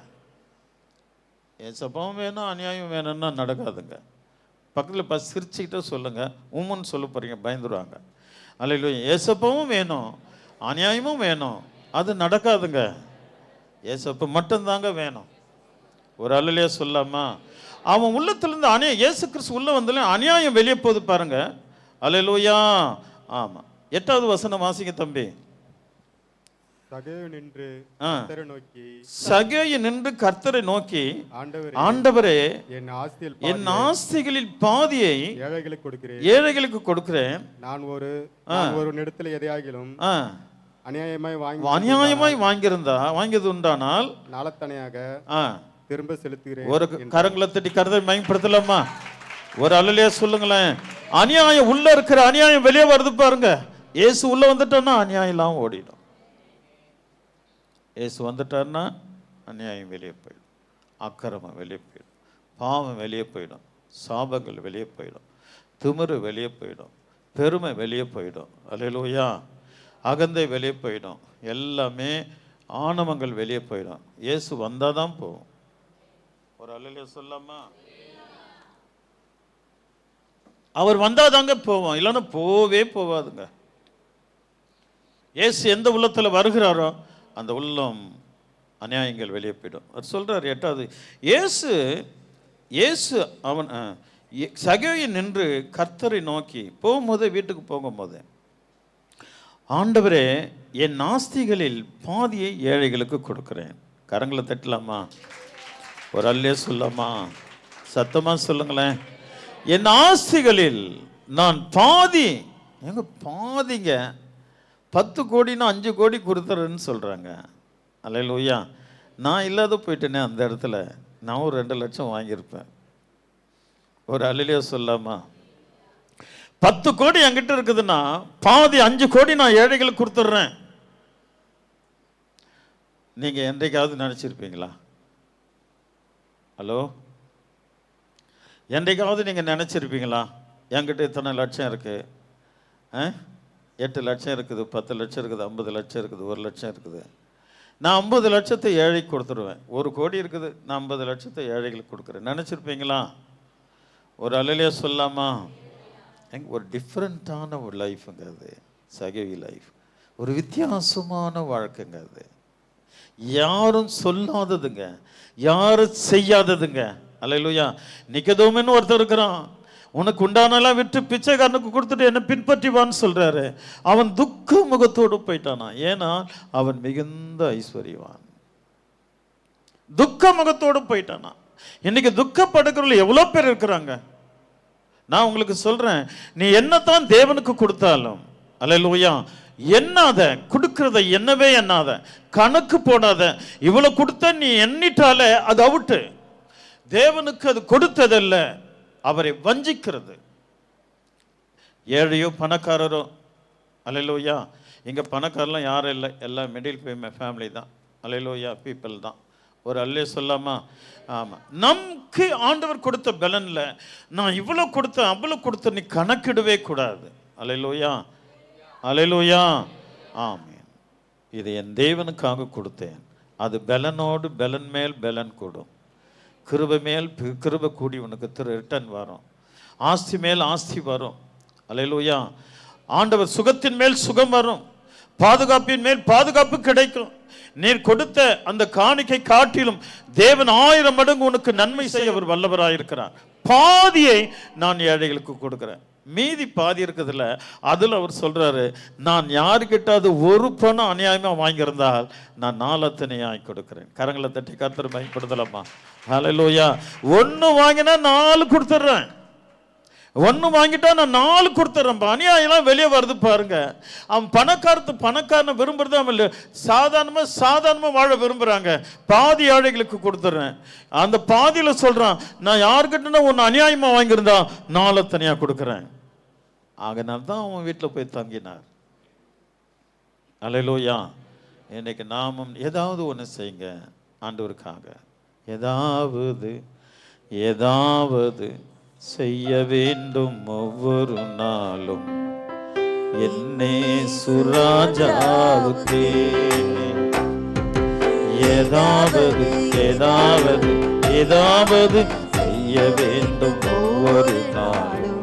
ஏசப்பாவும் வேணும் அநியாயம் வேணும்னா நடக்காதுங்க. பக்கத்தில் சிரிச்சுக்கிட்டே சொல்லுங்க. உம்முன்னு சொல்ல போறீங்க, பயந்துருவாங்க. அல்ல, ஏசப்பாவும் வேணும் அநியாயமும் வேணும், அது நடக்காதுங்க. ஏசப்பா மட்டும்தாங்க வேணும். ஒரு அல்லையே சொல்லாமா? அவன் உள்ளத்திலிருந்து இயேசு கிறிஸ்து உள்ள வந்தாலே அநியாயம் வெளியே போகுது பாருங்க. அல்லேலூயா. ஆமா, 8வது வசனம் வாசிங்க தம்பி. சகேயு நின்று கர்த்தரை நோக்கி, ஆண்டவரே, என் ஆஸ்திகளில் பாதியை ஏழைகளுக்கு கொடுக்கிறேன். நான் ஒரு இடத்துல எதையாகிலும் அநியாயமாய் வாங்கியது உண்டானால் நாளத்தனையாக திரும்ப செலுத்துகிறேன். ஒரு கரங்களை தட்டி கருத்தை மயப்படுத்தலாமா? ஒரு அல்லையா சொல்லுங்களேன். அநியாயம் உள்ள இருக்கிற அநியாயம் வெளியே வருது பாருங்க. இயேசு உள்ள வந்துட்டான்னா அநியாயம் எல்லாம் ஓடிடும். இயேசு வந்துட்டார்னா அநியாயம் வெளியே போயிடும், அக்கிரமம் வெளியே போயிடும், பாவம் வெளியே போயிடும், சாபங்கள் வெளியே போயிடும், திமிரு வெளியே போயிடும், பெருமை வெளியே போயிடும். அல்லேலூயா. அகந்தை வெளியே போயிடும், எல்லாமே ஆணவங்கள் வெளியே போயிடும். இயேசு வந்தால் தான் போகும். ஒரு அல்லையா சொல்லாமா? அவர் வந்தாதாங்க போவோம், இல்லைன்னா போவே போவாதுங்க. இயேசு எந்த உள்ளத்தில் வருகிறாரோ அந்த உள்ளம் அநியாயங்கள் வெளியே போயிடும். அவர் சொல்றார் 8வது, இயேசு அவன் சகேயு நின்று கர்த்தரை நோக்கி வீட்டுக்கு போகும்போது, ஆண்டவரே, என் ஆஸ்திகளில் பாதியை ஏழைகளுக்கு கொடுக்கிறேன். கரங்களை தட்டலாமா? ஒரு அல்லே சொல்லாமா? சத்தமா சொல்லுங்களேன். என் ஆஸ்திகளில் நான் பாதிங்க 10 கோடினா 5 கோடி கொடுத்துறேன்னு சொல்கிறாங்க. அல்லேலூயா. நான் இல்லாத போயிட்டேனே அந்த இடத்துல, நான் ஒரு 2 லட்சம் வாங்கியிருப்பேன். ஒரு அல்லேலூயா சொல்லாமா? 10 கோடி என்கிட்ட இருக்குதுன்னா பாதி 5 கோடி நான் ஏழைகளுக்கு கொடுத்துட்றேன். நீங்கள் என்றைக்காவது நினச்சிருப்பீங்களா? ஹலோ, என்றைக்காவது நீங்கள் நினச்சிருப்பீங்களா என்கிட்ட இத்தனை லட்சம் இருக்குது, 8 லட்சம் இருக்குது, 10 லட்சம் இருக்குது, 50 லட்சம் இருக்குது, 1 லட்சம் இருக்குது, நான் 50 லட்சத்தை ஏழைக்கு கொடுத்துருவேன். 1 கோடி இருக்குது, நான் 50 லட்சத்தை ஏழைகளுக்கு கொடுக்குறேன். நினச்சிருப்பீங்களா? ஒரு அல்லையா சொல்லாமா? ஒரு டிஃப்ரெண்ட்டான ஒரு லைஃபுங்க அது, சகேயு லைஃப். ஒரு வித்தியாசமான வாழ்க்கைங்க அது. யாரும் சொல்லாததுங்க, யாரும் செய்யாததுங்க. அல்லேலூயா. நிக்கதோமின்னு ஒருத்தர் இருக்கிறான், உனக்கு உண்டானெல்லாம் விட்டு பிச்சைக்காரனுக்கு கொடுத்துட்டு என்ன பின்பற்றிவான்னு சொல்றாரு. அவன் துக்க முகத்தோடு போயிட்டானா. ஏன்னா அவன் மிகுந்த ஐஸ்வர்யவான். துக்க முகத்தோடு போயிட்டானா. இன்னைக்கு துக்கப்படுக்கிறவர்கள் எவ்வளோ பேர் இருக்கிறாங்க. நான் உங்களுக்கு சொல்றேன், நீ என்னத்தான் தேவனுக்கு கொடுத்தாலும், அல்லேலூயா, எண்ணாத, கொடுக்கிறத என்னவே எண்ணாத, கணக்கு போடாத. இவ்வளவு கொடுத்த நீ எண்ணிட்டாலே அது அவுட்டு. தேவனுக்கு அது கொடுத்ததல்ல, அவரை வஞ்சிக்கிறது. ஏழையோ பணக்காரரோ, அல்லேலூயா. இங்கே பணக்காரெலாம் யாரும் இல்லை, எல்லாம் மிடில் ஃபேமிலி தான். அல்லேலூயா, பீப்புள் தான். ஒரு அல்லே சொல்லாமா? ஆமாம். நமக்கு ஆண்டவர் கொடுத்த பலனில் நான் இவ்வளோ கொடுத்தேன் அவ்வளோ கொடுத்த நீ கணக்கிடவே கூடாது. அல்லேலூயா, அல்லேலூயா. ஆமென். இதை என் தேவனுக்காக கொடுத்தேன், அது பலனோடு பலன் மேல் பலன் கூடும். கிருபை மேல் கிருபை கூடி உனக்கு ரிட்டர்ன் வரும். ஆஸ்தி மேல் ஆஸ்தி வரும். அல்லேலூயா. ஆண்டவர் சுகத்தின் மேல் சுகம் வரும். பாதுகாப்பின் மேல் பாதுகாப்பு கிடைக்கும். நீர் கொடுத்த அந்த காணிக்கை காட்டிலும் தேவன் 1000 மடங்கு உனக்கு நன்மை செய்ய அவர் வல்லவராயிருக்கிறார். பாதியை நான் ஏழைகளுக்கு கொடுக்கிறேன். மீதி பாதி இருக்குதுல்ல, அதில் அவர் சொல்றாரு, நான் யாருக்கிட்ட அது ஒரு பணம் அநியாயமா வாங்கியிருந்தால் நான் 4 அத்தனையாய் கொடுக்கிறேன். கரங்களை தட்டி கர்த்தர் பயன்படுத்தலாமா? ஹல்லேலூயா. 1 வாங்கினா 4 கொடுத்துட்றேன். 1 வாங்கிட்டா நான் 4 கொடுத்துட்றேன். அநியாயம்லாம் வெளியே வருது பாருங்க. அவன் பணக்காரனை விரும்புறது அவன் சாதாரணமாக வாழ விரும்புகிறாங்க. பாதி ஏழைகளுக்கு கொடுத்துட்றேன். அந்த பாதியில் சொல்கிறான், நான் யாருக்கிட்டனா ஒன்று அநியாயமாக வாங்கியிருந்தா 4 தனியாக கொடுக்குறேன். ஆகனால தான் அவன் வீட்டில் போய் தங்கினார். அல்லேலூயா. இன்னைக்கு நாமும் ஏதாவது ஒன்று செய்யுங்க ஆண்டவருக்காக. ஏதாவது செய்ய வேண்டும் ஒவ்வொரு நாளும் என்னே சுராஜாவுக்கே. ஏதாவது செய்ய வேண்டும் ஒவ்வொரு நாளும்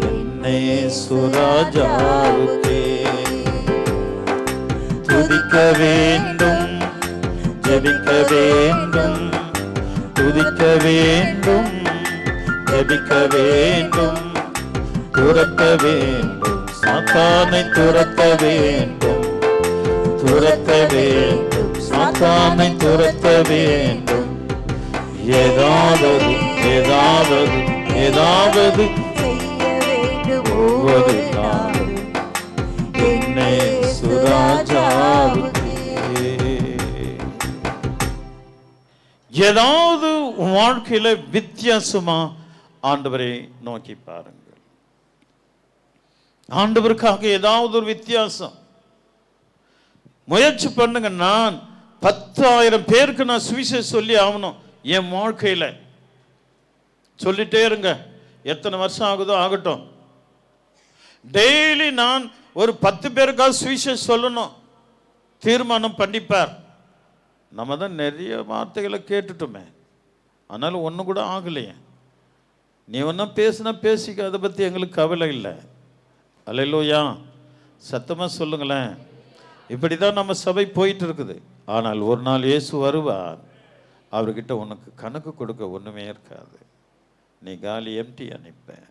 என்னே சுராஜாவுக்கே. துதிக்க வேண்டும், ஜெபிக்க வேண்டும், துதிக்க வேண்டும், ஜெபிக்க வேண்டும், துரத்த வேண்டும், சாத்தானை துரத்த வேண்டும், துரத்த வேண்டும், சாத்தானை துரத்த வேண்டும். ஏதாவது ஒவ்வொரு நாளும் என்னை சுராஜாவுக்கே. ஏதாவது வாழ்க்கையில வித்தியாசமா ஆண்டவரை நோக்கி பாருங்கள். ஆண்டவருக்காக ஏதாவது ஒரு வித்தியாசம் முயற்சி பண்ணுங்க. நான் 10,000 பேருக்கு நான் சுவிசேஷம் சொல்லி ஆகணும். என் வாழ்க்கையில சொல்லிட்டே இருங்க. எத்தனை வருஷம் ஆகுதோ ஆகட்டும். டெய்லி நான் ஒரு 10 பேருக்காக சுவிசேஷம் சொல்லணும் தீர்மானம் பண்ணிப்பார். நம்ம தான் நிறைய வார்த்தைகளை கேட்டுட்டோமே, ஆனாலும் ஒன்று கூட ஆகலையே. நீ ஒன்றா பேசிக்க, அதை பற்றி எங்களுக்கு கவலை இல்லை. அல்லேலூயா. சத்தமாக சொல்லுங்களேன். இப்படி தான் நம்ம சபை போயிட்டு இருக்குது. ஆனால் ஒரு நாள் இயேசு வருவார். அவர்கிட்ட உனக்கு கணக்கு கொடுக்க ஒன்றுமே இருக்காது. நீ காலி எம்டி அனுப்பேன்.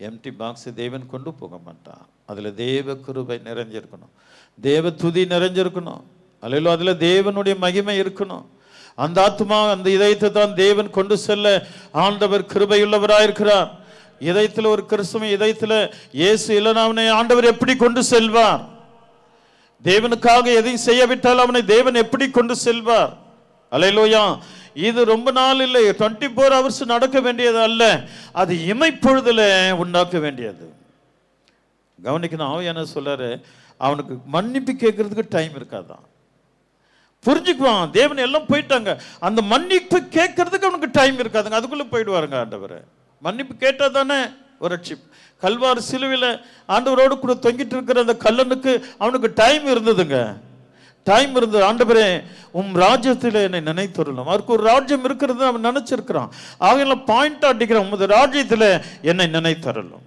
எம்டி பாக்ஸ் தேவன் கொண்டு போக மாட்டான். அதில் தேவ கிருபை நிறைஞ்சிருக்கணும், தேவ துதி நிறைஞ்சிருக்கணும். அல்லேலூயா. அதில் தேவனுடைய மகிமை இருக்கணும். அந்த ஆத்மா, அந்த இதயத்தை தான் தேவன் கொண்டு செல்ல ஆண்டவர் கிருபையுள்ளவராயிருக்கிறார். இதயத்தில் ஒரு கிறிஸ்துவ இதயத்தில் இயேசு இல்லைனா அவனை ஆண்டவர் எப்படி கொண்டு செல்வார்? தேவனுக்காக எதையும் செய்யவிட்டால் அவனை தேவன் எப்படி கொண்டு செல்வார்? அல்லேலூயா. இது ரொம்ப நாள் இல்லை, 24 hours நடக்க வேண்டியது அல்ல, அது இமைப்பொழுதுல உண்டாக்க வேண்டியது. கவனிக்கணும். ஆவியான சொல்றாரு, அவனுக்கு மன்னிப்பு கேட்கறதுக்கு டைம் இருக்காதான். புரிஞ்சுக்குவான். தேவன் எல்லாம் போயிட்டாங்க, அந்த மன்னிப்பு கேட்கறதுக்கு அவனுக்கு டைம் இருக்காதுங்க. அதுக்குள்ள போயிடுவாருங்க ஆண்டவர். மன்னிப்பு கேட்டா தானே ஒரு ரட்சிப்பு. கல்வார் சிலுவையில் ஆண்டவரோடு கூட தொங்கிட்டு இருக்கிற அந்த கல்லனுக்கு அவனுக்கு டைம் இருந்ததுங்க. டைம் இருந்தது. ஆண்டவரே உம் ராஜ்யத்தில் என்னை நினைத்தருளும். அவருக்கு ஒரு ராஜ்யம் இருக்கிறது அவன் நினைச்சிருக்கிறான். ஆகையில பாயிண்ட் அடிக்கிறான், உமது ராஜ்யத்தில் என்னை நினைத்தருளும்.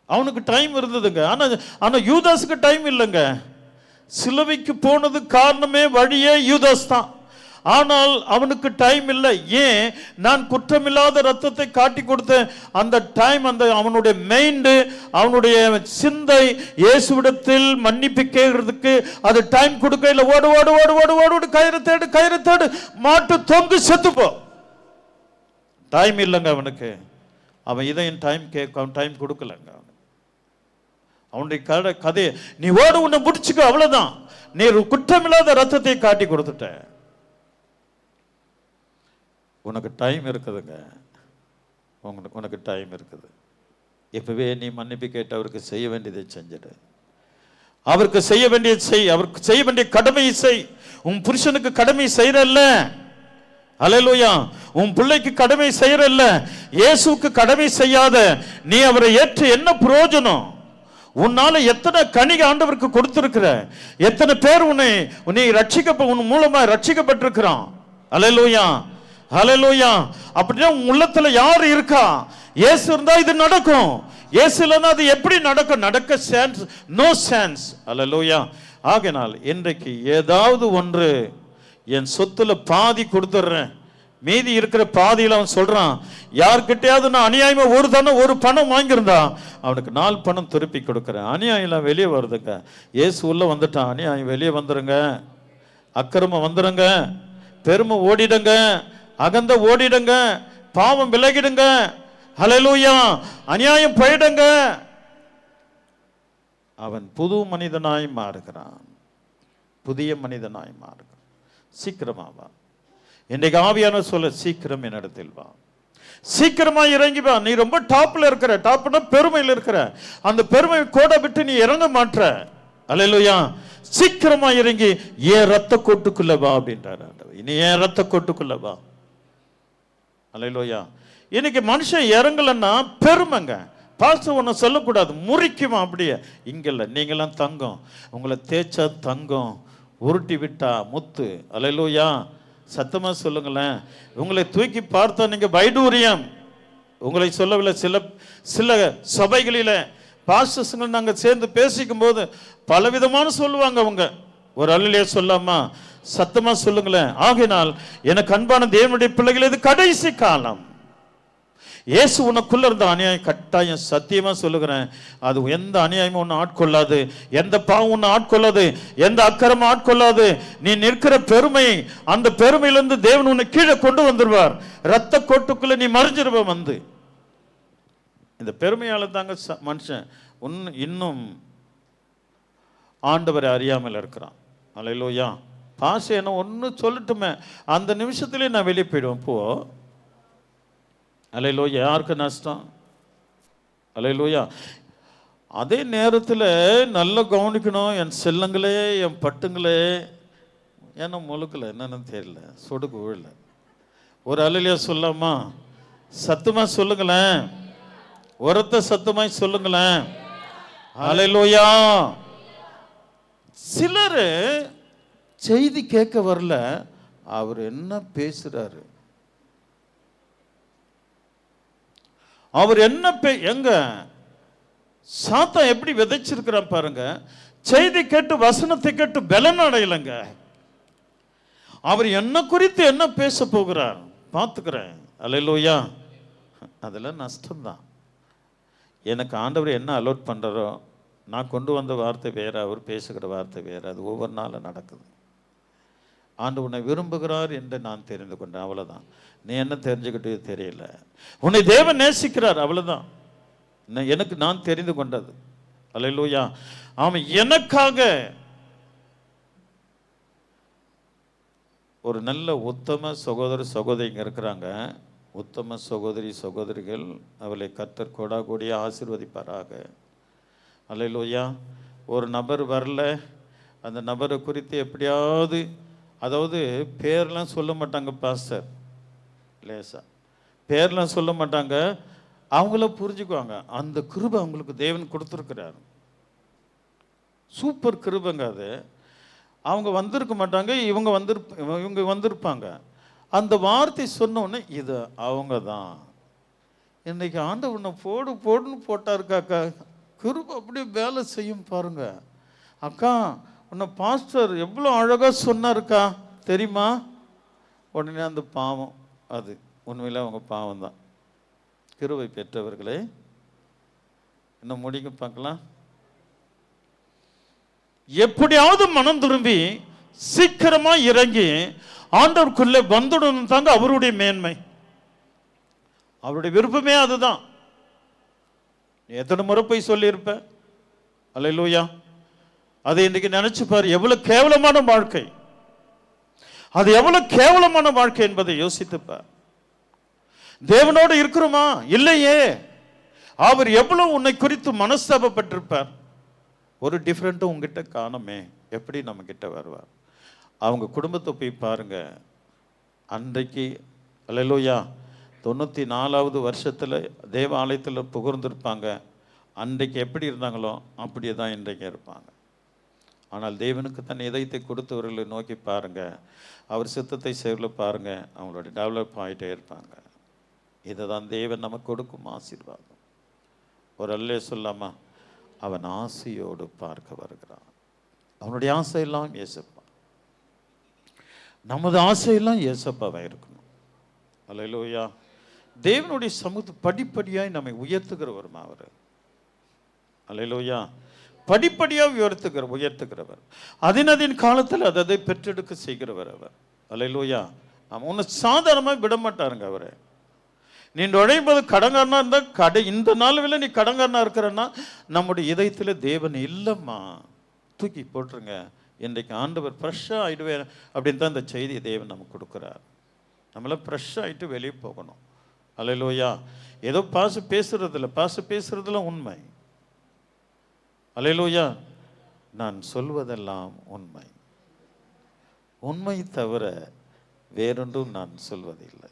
அவனுக்கு டைம் இருந்ததுங்க. ஆனா யூதாஸுக்கு டைம் இல்லைங்க. சிலுவைக்கு போனது காரணமே வழியே யூதாஸ் தான். ஆனால் அவனுக்கு டைம் இல்லை. ஏன்? நான் குற்றமில்லாத ரத்தத்தை காட்டி கொடுத்த அந்த டைம், அந்த அவனுடைய மைண்டு, அவனுடைய சிந்தை இயேசுவிடத்தில் மன்னிப்பு கேட்கறதுக்கு அது டைம் கொடுக்க இல்லை. ஓடு ஓடு ஓடு ஓடு ஓடு, கயிறு தேடு, மாட்டு தொங்கு செத்துப்போ. டைம் இல்லைங்க அவனுக்கு. அவன் இதையும் டைம் கொடுக்கலங்க. அவனுடைய கதையை நீ ஓடு, உன்னை முடிச்சுக்க, அவ்வளவுதான். நீ குற்றமில்லாத ரத்தத்தை காட்டி கொடுத்துட்ட. உனக்கு டைம் இருக்குதுங்க. உனக்கு டைம் இருக்குது. இப்பவே நீ மன்னிப்பு கேட்டு அவருக்கு செய்ய வேண்டியதை செஞ்சிடு. அவருக்கு செய்ய வேண்டியதை செய். அவருக்கு செய்ய வேண்டிய கடமையை செய். உன் புருஷனுக்கு கடமை செய்யறல்ல. அல்லேலூயா. உன் பிள்ளைக்கு கடமை செய்யறல்ல. இயேசுக்கு கடமை செய்யாத நீ அவரை ஏற்று என்ன பிரயோஜனம்? உன்னால எத்தனை கனிக ஆண்டவருக்கு கொடுத்திருக்கிற, எத்தனை பேர் உன்னை உன் மூலமா ரட்சிக்கப்பட்டிருக்கிறான். அல்லேலூயா, அல்லேலூயா. அப்படின்னா உன் உள்ளத்துல யார் இருக்கா? இயேசு இருந்தா இது நடக்கும். இயேசு இல்லைன்னா அது எப்படி நடக்கும்? நடக்க சான்ஸ் நோ சான்ஸ். அல்லேலூயா. ஆகையினால் இன்றைக்கு ஏதாவது ஒன்று, என் சொத்துல பாதி கொடுத்துட்றேன், மீதி இருக்கிற பாதியில் அவன் சொல்றான், யார்கிட்டயாவது நான் அநியாயமா ஒரு பணம் வாங்கியிருந்தா அவனுக்கு 4 பணம் திருப்பி கொடுக்குறேன். அநியாயம் வெளியே வருதுங்க. இயேசு உள்ள வந்துட்டான். அநியாயம் வெளியே வந்துருங்க, அக்கிரமம் வந்துடுங்க, பெருமை ஓடிடுங்க, அகந்த ஓடிடுங்க, பாவம் விலகிடுங்க. ஹல்லேலூயா. அநியாயம் போயிடுங்க. அவன் புது மனிதனாய் மாறுகிறான், புதிய மனிதனாய் மாறுகிறான். சீக்கிரமா வா. இன்றைக்கு ஆவியான சொல்ல, சீக்கிரம் என்னிடத்தில் வா, சீக்கிரமா இறங்கி வா. நீ ரொம்ப டாப்ல இருக்கிற, டாப்னா பெருமையில் இருக்கிற, அந்த பெருமை கோடை விட்டு நீ இறங்க மாற்ற. அல்லேலூயா. சீக்கிரமா இறங்கி ஏன் ரத்த கோட்டுக்குள்ள வா அப்படின்றாரு ஆண்டவர். இனி ஏன் ரத்த கோட்டுக்குள்ள வா. அல்லேலூயா. இன்னைக்கு மனுஷன் இறங்கலன்னா பெருமைங்க. பாஸ்டர் ஒன்று சொல்லக்கூடாது, முறிக்குமா அப்படியே. இங்க இல்லை, நீங்களாம் தங்கம், உங்களை தேய்ச்சா தங்கம், உருட்டி விட்டா முத்து. அல்லேலூயா. சத்தமா சொல்லுங்களேன். உங்களை தூக்கி பார்த்தா நீங்க வைடூரியம். உங்களை சொல்லவில்லை, சில சபைகளில பாஸ்டர்ஸ்கள் நாங்கள் சேர்ந்து பேசிக்கும் போது பலவிதமான சொல்லுவாங்க. அவங்க ஒரு அல்லையே சொல்லாமா, சத்தமா சொல்லுங்களேன். ஆகினால் எனக்கு அன்பான தேவனுடைய பிள்ளைகள், இது கடைசி காலம். இயேசு உனக்குள்ள இருந்த அநியாயம் கட்டாயம், சத்தியமா சொல்லுகிறேன், அது எந்த அநியாயமும் ஒன்று ஆட்கொள்ளாது, எந்த பாவம் ஒன்று ஆட்கொள்ளாது, எந்த அக்கிரமும் ஆட்கொள்ளாது. நீ நிற்கிற பெருமை, அந்த பெருமையிலிருந்து தேவன் உன்னை கீழே கொண்டு வந்துடுவார். ரத்த கோட்டுக்குள்ள நீ மறைஞ்சிருவ. வந்து இந்த பெருமையால தாங்க மனுஷன் இன்னும் ஆண்டவரை அறியாமல் இருக்கிறான். அல்லேலூயா. பாசை என்ன ஒன்று சொல்லட்டுமே, அந்த நிமிஷத்துலேயே நான் வெளியே போயிடுவேன். போ. அல்லேலூயா. யாருக்கு நஷ்டம்? அல்லேலூயா. அதே நேரத்தில் நல்லா கவனிக்கணும். என் செல்லங்களே, என் பட்டுங்களே, ஏன்னா முழுக்கல என்னன்னு தெரியல, சொடுக்கு விழல. ஒரு அல்லேலூயா சொல்லாமா? சத்தமா சொல்லுங்களேன், உரத்த சத்தமாய் சொல்லுங்களேன். அல்லேலூயா. சிலர் செய்தி கேட்க வரல, அவர் என்ன பேசுறாரு, அவர் என்ன எங்க சாத்தான் எப்படி விதைச்சிருக்கிறான் பாருங்க. செய்தி கேட்டு, வசனத்தை கேட்டு பலன் அடையலைங்க. அவர் என்ன குறித்து என்ன பேச போகிறார் பார்த்துக்கிறேன். அல்லேலூயா. அதெல்லாம் நஷ்டம்தான். எனக்கு ஆண்டவர் என்ன அலோட் பண்ணுறாரோ, நான் கொண்டு வந்த வார்த்தை வேறு, அவர் பேசுகிற வார்த்தை வேறு. அது ஒவ்வொரு நாளும் நடக்குது. ஆண்டவர் உன்னை விரும்புகிறார் என்று நான் தெரிந்து கொண்டேன், அவ்வளோதான். நீ என்ன தெரிஞ்சுக்கிட்டே தெரியல. உன்னை தேவன் நேசிக்கிறார், அவ்வளோதான். எனக்கு நான் தெரிந்து கொண்டது. அல்லேலூயா. அவன் எனக்காக ஒரு நல்ல உத்தம சகோதர சகோதரிங்க இருக்கிறாங்க. உத்தம சகோதரிகள், அவளை கர்த்தர் கொடா கொடியா ஆசீர்வதிப்பாராக. அல்லேலூயா. ஒரு நபர் வரல, அந்த நபரை குறித்து எப்படியாவது, அதாவது பேர்லாம் சொல்ல மாட்டாங்க பாஸ்டர், லேசா பேர்லாம் சொல்ல மாட்டாங்க, அவங்கள புரிஞ்சுக்குவாங்க. அந்த கிருபை அவங்களுக்கு தேவன் கொடுத்துருக்கிறார். சூப்பர் கிருபைங்க அது. அவங்க வந்திருக்க மாட்டாங்க, இவங்க வந்திருப்பாங்க. அந்த வார்த்தை சொன்னோடனே இது அவங்க தான். இன்னைக்கு ஆண்டவனை போடுன்னு போட்டாருக்காக்கா, கிருபை அப்படியே வேலை செய்யும் பாருங்க. அக்கா, உன்னை பாஸ்டர் எவ்வளோ அழகாக சொன்னாருக்கா தெரியுமா? உடனே அந்த பாவம், அது உண்மையில் அவங்க பாவம் தான். கிருபை பெற்றவர்களே, இன்னும் முடிங்க பார்க்கலாம். எப்படியாவது மனம் திரும்பி சீக்கிரமா இறங்கி ஆண்டவருக்குள்ளே வந்துடணும் தாங்க அவருடைய மேன்மை, அவருடைய விருப்பமே அதுதான். எத்தனை முறை போய் சொல்லியிருப்ப. அல்லேலூயா. அதை இன்னைக்கு நினைச்சு பாரு, எவ்வளவு கேவலமான வாழ்க்கை, அது எவ்வளவு கேவலமான வாழ்க்கை என்பதை யோசித்துப்பார். தேவனோடு இருக்கிறோமா? இல்லையே. அவர் எவ்வளவு உன்னை குறித்து மனஸ்தாபப்பட்டிருப்பார். ஒரு டிஃப்ரெண்ட்டும் உங்ககிட்ட காணுமே, எப்படி நம்ம கிட்ட வருவார்? அவங்க குடும்பத்தை போய் பாருங்க. அன்றைக்கு அல்லேலூயா 94வது வருஷத்தில் தேவாலயத்தில் புகழ்ந்திருப்பாங்க. அன்றைக்கு எப்படி இருந்தாங்களோ அப்படியே தான் இன்றைக்கு இருப்பாங்க. ஆனால் தேவனுக்கு தன் இதயத்தை கொடுத்தவர்களை நோக்கி பாருங்கள், அவர் சித்தத்தை செயல பாருங்கள், அவங்களோட டெவலப் ஆகிட்டே இருப்பாங்க. இதை தான் தேவன் நமக்கு கொடுக்கும் ஆசீர்வாதம். ஒரு அல்லே சொல்லாமா, அவன் ஆசையோடு பார்க்க வருகிறான். அவனுடைய ஆசையெல்லாம் ஏசப்பா, நமது ஆசையெல்லாம் ஏசப்பாவை இருக்கணும். அல்லேலூயா. தேவனுடைய சமூகத்தை படிப்படியாய் நம்மை உயர்த்துகிறவரும் அவர். அல்லேலூயா. படிப்படியாக உயர்த்துகிறவர், அதின் காலத்தில் அதை பெற்றெடுக்க செய்கிறவர் அவர். அல்லேலூயா. அவன் ஒன்று சாதாரணமாக விட மாட்டாருங்க அவரை. நீ நுழையும்போது கடங்காரனா இருந்தால் இந்த நாள் நீ கடங்காரனா இருக்கிறன்னா நம்முடைய இதயத்தில் தேவன் இல்லைம்மா, தூக்கி போட்டுருங்க. இன்றைக்கு ஆண்டவர் ஃப்ரெஷ்ஷாக ஆகிடுவேன் அப்படின்னு தான் இந்த செய்தியை தேவன் நமக்கு கொடுக்குறார். நம்மளாம் ஃப்ரெஷ்ஷாக ஆகிட்டு வெளியே போகணும். அல்லேலூயா. ஏதோ பேசுறதுல உண்மை. அல்லேலூயா. நான் சொல்வதெல்லாம் உண்மை, உண்மை தவிர வேறொன்றும் நான் சொல்வதில்லை.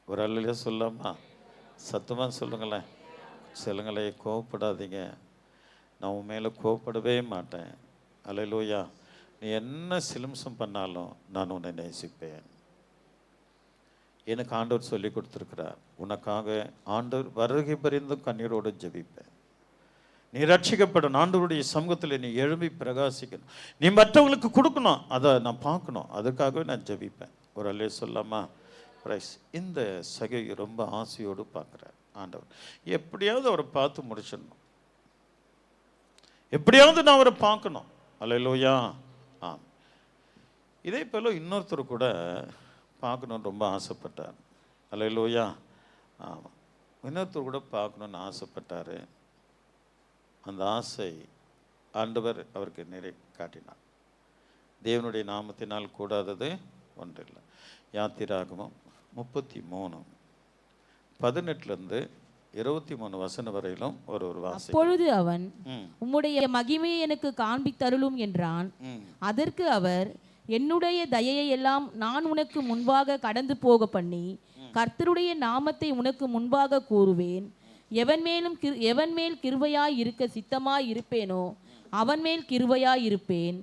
ஒரு அல்லையா சொல்லாமா? சத்தமாக சொல்லுங்களேன். சொல்லுங்களே, கோவப்படாதீங்க. நான் உன் மேலே கோவப்படவே மாட்டேன். அல்லேலூயா. நீ என்ன சிலும்சம் பண்ணாலும் நான் உன்னை நேசிப்பேன். எனக்கு ஆண்டவர் சொல்லி கொடுத்துருக்கிறார், உனக்காக ஆண்டவர் வருகை பரிந்தும் கண்ணீரோடு ஜெபிப்பேன். நீ ரட்சிக்கப்படணும், ஆண்டவருடைய சமூகத்தில் நீ எழும்பி பிரகாசிக்கணும், நீ மற்றவங்களுக்கு கொடுக்கணும், அதை நான் பார்க்கணும், அதுக்காகவே நான் ஜெபிப்பேன். ஒரு அல்லே சொல்லாமா? பிரைஸ். இந்த சகை ரொம்ப ஆசையோடு பார்க்குறார் ஆண்டவர். எப்படியாவது அவரை பார்த்து முடிச்சிடணும், எப்படியாவது நான் அவரை பார்க்கணும். அல்லேலூயா. ஆம். இதே போல் இன்னொருத்தர் கூட பார்க்கணுன்னு ரொம்ப ஆசைப்பட்டார். அல்லேலூயா. ஆமாம். இன்னொருத்தர் கூட பார்க்கணுன்னு ஆசைப்பட்டார். அந்த ஆசை ஆண்டவர் அவருக்கு நிறை காட்டினார். தேவனுடைய நாமத்தினால் கூடாதது ஒன்றில்லை. யாத்திராகமம் 33:18-23 வரையிலும் ஒரு வாசி. அப்பொழுது அவன், உம்முடைய மகிமையை எனக்கு காண்பித்தருளும் என்றான். அதற்கு அவர், என்னுடைய தயையை எல்லாம் நான் உனக்கு முன்பாக கடந்து போக பண்ணி கர்த்தருடைய நாமத்தை உனக்கு முன்பாக கூறுவேன். எவன் மேல் கிருபையாய் இருக்க சித்தமாய் இருப்பேனோ அவன் மேல் கிருபையாய் இருப்பேன்.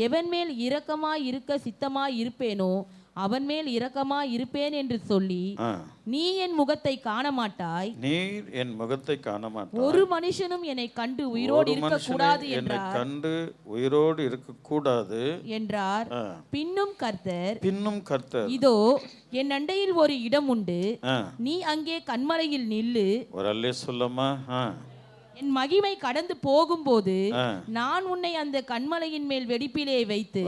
எவன் மேல் இரக்கமாய் இருக்க சித்தமாய் இருப்பேனோ அவன் மேல் இரக்கமாய் இருப்பேன் என்று சொல்லி, நீ என் முகத்தை காண மாட்டாய், நீர் என் முகத்தை காண மாட்டாய், ஒரு மனுஷனும் என்னை கண்டு உயிரோடு இருக்க கூடாது என்றார். கண்டு உயிரோடு இருக்க கூடாது என்றார். பின்னும் கர்த்தர், இதோ என் அண்டையில் ஒரு இடம் உண்டு, நீ அங்கே கன்மலையில் நில்லு. ஒரு அல்லே சொல்லமா? என் மகிமை கடந்து போகும்போது நான் உன்னை அந்த கன்மலையின் மேல் வெடிப்பிலே வைத்து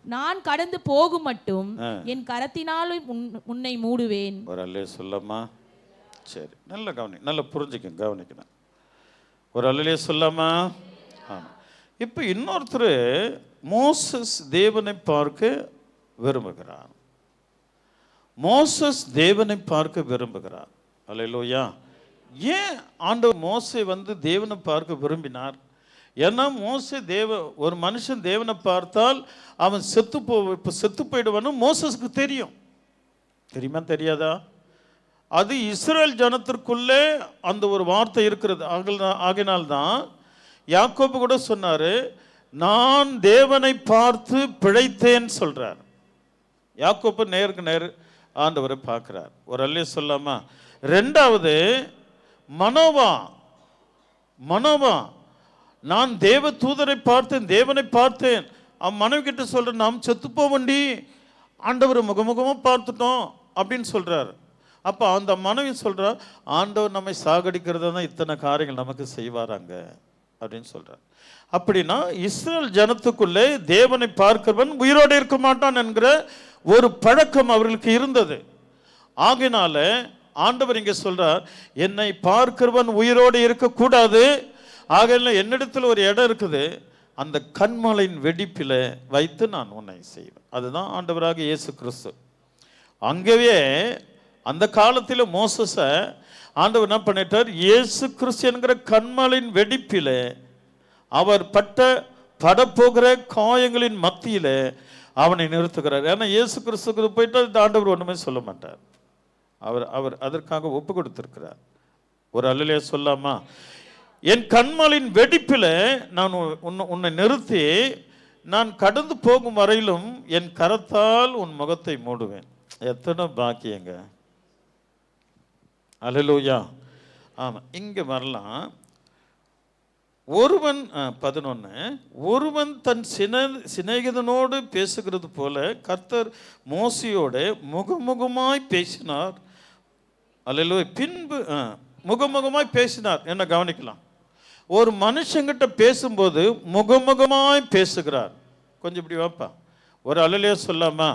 நான் கடந்து போகும் மட்டும் என் கரத்தினாலும் உன்னை மூடுவேன். ஒரு அல்லே சொல்லமா? சரி, நல்ல நல்ல கவனிக்கணும். ஒரு அல்லே சொல்லாமா? இப்போ இன்னொருத்தர் மோசஸ் தேவனை பார்க்க விரும்புகிறார். மோசஸ் தேவனை பார்க்க விரும்புகிறார். அல்லேலூயா. ஏன் ஆண்டவர் மோசே தேவனை பார்க்க விரும்பினார்? ஏன்னா ஒரு மனுஷன் தேவனை பார்த்தால் அவன் செத்து போயிடுவான்னு மோசஸ்க்கு தெரியும். தெரியுமா தெரியாதா? அது இஸ்ரேல் ஜனத்திற்குள்ளே அந்த ஒரு வார்த்தை இருக்கிறது. ஆகினால்தான் யாக்கோபு கூட சொன்னார், நான் தேவனை பார்த்து பிழைத்தேன்னு சொல்றார். யாக்கோபு நேருக்கு நேர் ஆண்டவரை பார்க்கிறார். ஒரு அல்லே சொல்லாமா? ரெண்டாவது மனோவா, நான் தேவ தூதரை பார்த்தேன், தேவனை பார்த்தேன். அவன் மனைவி கிட்ட சொல்ற, நாம் செத்து போவண்டி, ஆண்டவர் முகமுகமாக பார்த்துட்டோம் அப்படின்னு சொல்றாரு. அப்போ அந்த மனைவி சொல்றார், ஆண்டவர் நம்மை சாகடிக்கிறதா தான் இத்தனை காரியங்கள் நமக்கு செய்வாராங்க அப்படின்னு சொல்றார். அப்படின்னா இஸ்ரேல் ஜனத்துக்குள்ளே தேவனை பார்க்கிறவன் உயிரோடு இருக்க மாட்டான் என்கிற ஒரு பழக்கம் அவர்களுக்கு இருந்தது. ஆகினால ஆண்டவர் இங்கே சொல்றார், என்னை பார்க்கிறவன் உயிரோடு இருக்கக்கூடாது. ஆகல என்னிடத்தில் ஒரு இடம் இருக்குது, அந்த கன்மலையின் வெடிப்பில் வைத்து நான் உன்னை செய்வேன். அதுதான் ஆண்டவராக இயேசு கிறிஸ்து. அங்கேயே அந்த காலத்தில் மோசஸை ஆண்டவர் என்ன பண்ணிட்டார்? இயேசு கிறிஸ்து என்கிற கன்மலையின் வெடிப்பில் அவர் படப்போகிற காயங்களின் மத்தியில் அவனை நிறுத்துகிறார். ஏன்னா இயேசு கிறிஸ்துக்கு போயிட்டு இந்த ஆண்டவர் ஒன்றுமே சொல்ல மாட்டார். அவர் அதற்காக ஒப்பு கொடுத்திருக்கிறார். ஒரு அல்லையே சொல்லாமா? என் கண்மலின் வெடிப்பில் நான் உன்னை நிறுத்தி நான் கடந்து போகும் வரையிலும் என் கரத்தால் உன் முகத்தை மூடுவேன். எத்தனை பாக்கியங்க. அல்லேலூயா. ஆமாம், இங்கே வரலாம். ஒருவன் 11, ஒருவன் தன் சிநேகிதனோடு பேசுகிறது போல கர்த்தர் மோசையோடு முகமுகமாய் பேசினார். அல்லேலூயா. பின்பு முகமுகமாய் பேசினார். என்ன கவனிக்கலாம், ஒரு மனுஷங்கிட்ட பேசும்போது முகமுகமாய் பேசுகிறார். கொஞ்சம் இப்படி வாப்பா, ஒரு அல்லேலூயா சொல்லாமா?